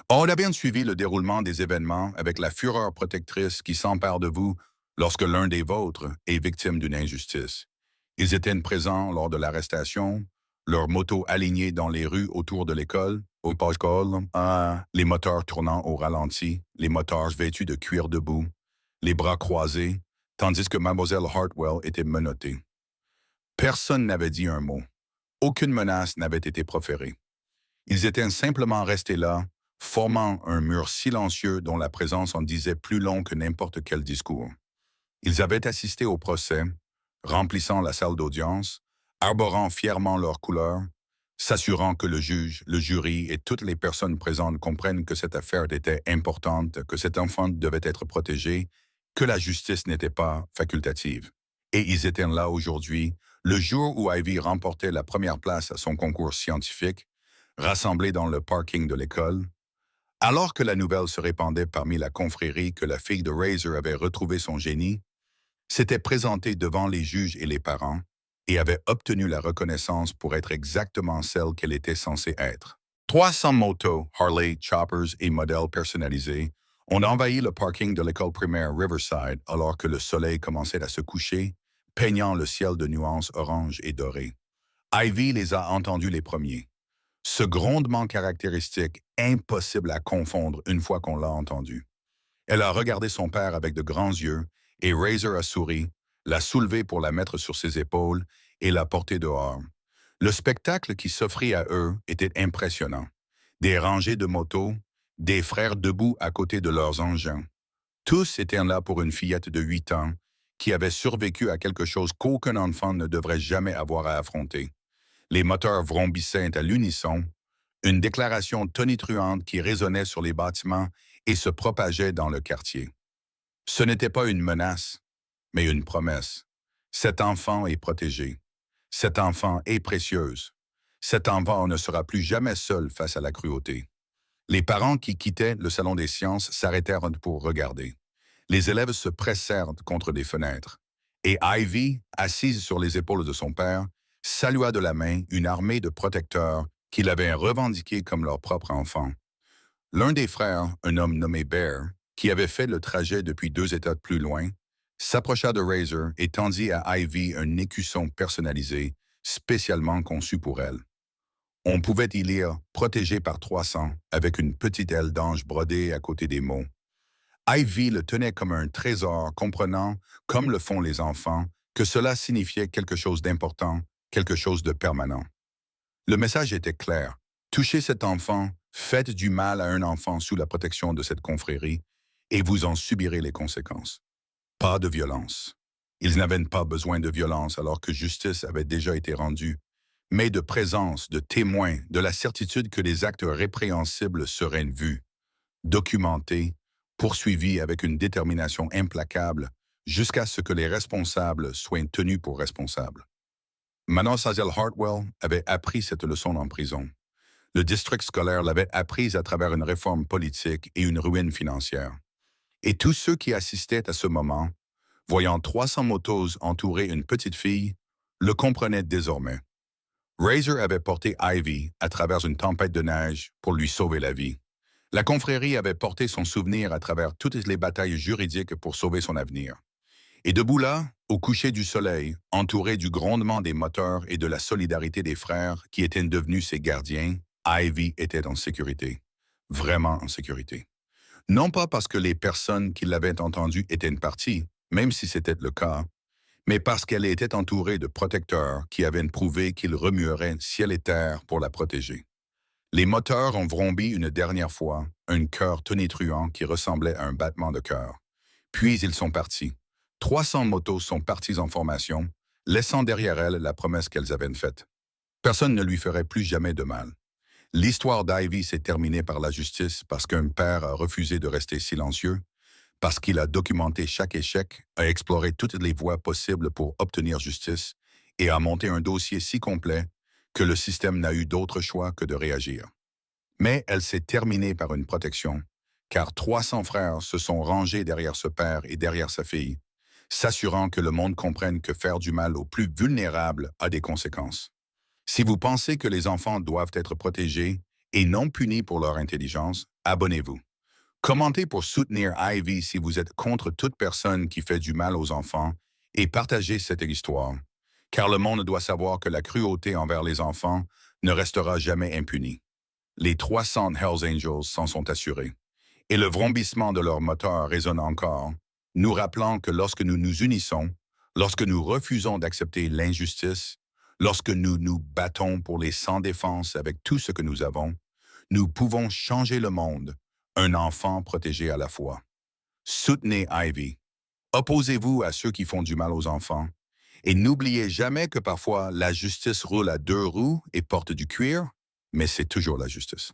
ont bien suivi le déroulement des événements avec la fureur protectrice qui s'empare de vous lorsque l'un des vôtres est victime d'une injustice. Ils étaient présents lors de l'arrestation, leurs motos alignées dans les rues autour de l'école, au post-call, les moteurs tournant au ralenti, les moteurs vêtus de cuir debout, les bras croisés, tandis que Mademoiselle Hartwell était menottée. Personne n'avait dit un mot. Aucune menace n'avait été proférée. Ils étaient simplement restés là, formant un mur silencieux dont la présence en disait plus long que n'importe quel discours. Ils avaient assisté au procès, remplissant la salle d'audience, arborant fièrement leurs couleurs, s'assurant que le juge, le jury et toutes les personnes présentes comprennent que cette affaire était importante, que cet enfant devait être protégé, que la justice n'était pas facultative. Et ils étaient là aujourd'hui, le jour où Ivy remportait la première place à son concours scientifique, rassemblés dans le parking de l'école, alors que la nouvelle se répandait parmi la confrérie que la fille de Razor avait retrouvé son génie, s'était présentée devant les juges et les parents et avait obtenu la reconnaissance pour être exactement celle qu'elle était censée être. 300 motos, Harley, choppers et modèles personnalisés ont envahi le parking de l'école primaire Riverside alors que le soleil commençait à se coucher, peignant le ciel de nuances orange et dorées. Ivy les a entendus les premiers. Ce grondement caractéristique, impossible à confondre une fois qu'on l'a entendu. Elle a regardé son père avec de grands yeux, et Razor a souri, l'a soulevé pour la mettre sur ses épaules et l'a portée dehors. Le spectacle qui s'offrit à eux était impressionnant. Des rangées de motos, des frères debout à côté de leurs engins. Tous étaient là pour une fillette de 8 ans qui avait survécu à quelque chose qu'aucun enfant ne devrait jamais avoir à affronter. Les moteurs vrombissaient à l'unisson, une déclaration tonitruante qui résonnait sur les bâtiments et se propageait dans le quartier. Ce n'était pas une menace, mais une promesse. Cet enfant est protégé. Cet enfant est précieuse. Cet enfant ne sera plus jamais seul face à la cruauté. Les parents qui quittaient le salon des sciences s'arrêtèrent pour regarder. Les élèves se pressèrent contre des fenêtres. Et Ivy, assise sur les épaules de son père, salua de la main une armée de protecteurs qu'il avait revendiqués comme leur propre enfant. L'un des frères, un homme nommé Bear, qui avait fait le trajet depuis 2 États plus loin, s'approcha de Razor et tendit à Ivy un écusson personnalisé, spécialement conçu pour elle. On pouvait y lire « Protégé par 300 » avec une petite aile d'ange brodée à côté des mots. Ivy le tenait comme un trésor, comprenant, comme le font les enfants, que cela signifiait quelque chose d'important, quelque chose de permanent. Le message était clair. Touchez cet enfant, faites du mal à un enfant sous la protection de cette confrérie, et vous en subirez les conséquences. Pas de violence. Ils n'avaient pas besoin de violence alors que justice avait déjà été rendue, mais de présence, de témoins, de la certitude que les actes répréhensibles seraient vus, documentés, poursuivis avec une détermination implacable jusqu'à ce que les responsables soient tenus pour responsables. Mademoiselle Hartwell avait appris cette leçon en prison. Le district scolaire l'avait apprise à travers une réforme politique et une ruine financière. Et tous ceux qui assistaient à ce moment, voyant 300 motos entourer une petite fille, le comprenaient désormais. Razor avait porté Ivy à travers une tempête de neige pour lui sauver la vie. La confrérie avait porté son souvenir à travers toutes les batailles juridiques pour sauver son avenir. Et debout là, au coucher du soleil, entouré du grondement des moteurs et de la solidarité des frères qui étaient devenus ses gardiens, Ivy était en sécurité. Vraiment en sécurité. Non pas parce que les personnes qui l'avaient entendue étaient parties, même si c'était le cas, mais parce qu'elle était entourée de protecteurs qui avaient prouvé qu'ils remueraient ciel et terre pour la protéger. Les moteurs ont vrombi une dernière fois, un cœur tonitruant qui ressemblait à un battement de cœur. Puis ils sont partis. 300 motos sont parties en formation, laissant derrière elles la promesse qu'elles avaient faite. Personne ne lui ferait plus jamais de mal. L'histoire d'Ivy s'est terminée par la justice parce qu'un père a refusé de rester silencieux, parce qu'il a documenté chaque échec, a exploré toutes les voies possibles pour obtenir justice et a monté un dossier si complet que le système n'a eu d'autre choix que de réagir. Mais elle s'est terminée par une protection, car 300 frères se sont rangés derrière ce père et derrière sa fille, s'assurant que le monde comprenne que faire du mal aux plus vulnérables a des conséquences. Si vous pensez que les enfants doivent être protégés et non punis pour leur intelligence, abonnez-vous. Commentez pour soutenir Ivy si vous êtes contre toute personne qui fait du mal aux enfants et partagez cette histoire, car le monde doit savoir que la cruauté envers les enfants ne restera jamais impunie. Les 300 Hells Angels s'en sont assurés, et le vrombissement de leur moteur résonne encore, nous rappelant que lorsque nous nous unissons, lorsque nous refusons d'accepter l'injustice, lorsque nous nous battons pour les sans défense avec tout ce que nous avons, nous pouvons changer le monde, un enfant protégé à la fois. Soutenez Ivy. Opposez-vous à ceux qui font du mal aux enfants. Et n'oubliez jamais que parfois la justice roule à deux roues et porte du cuir, mais c'est toujours la justice.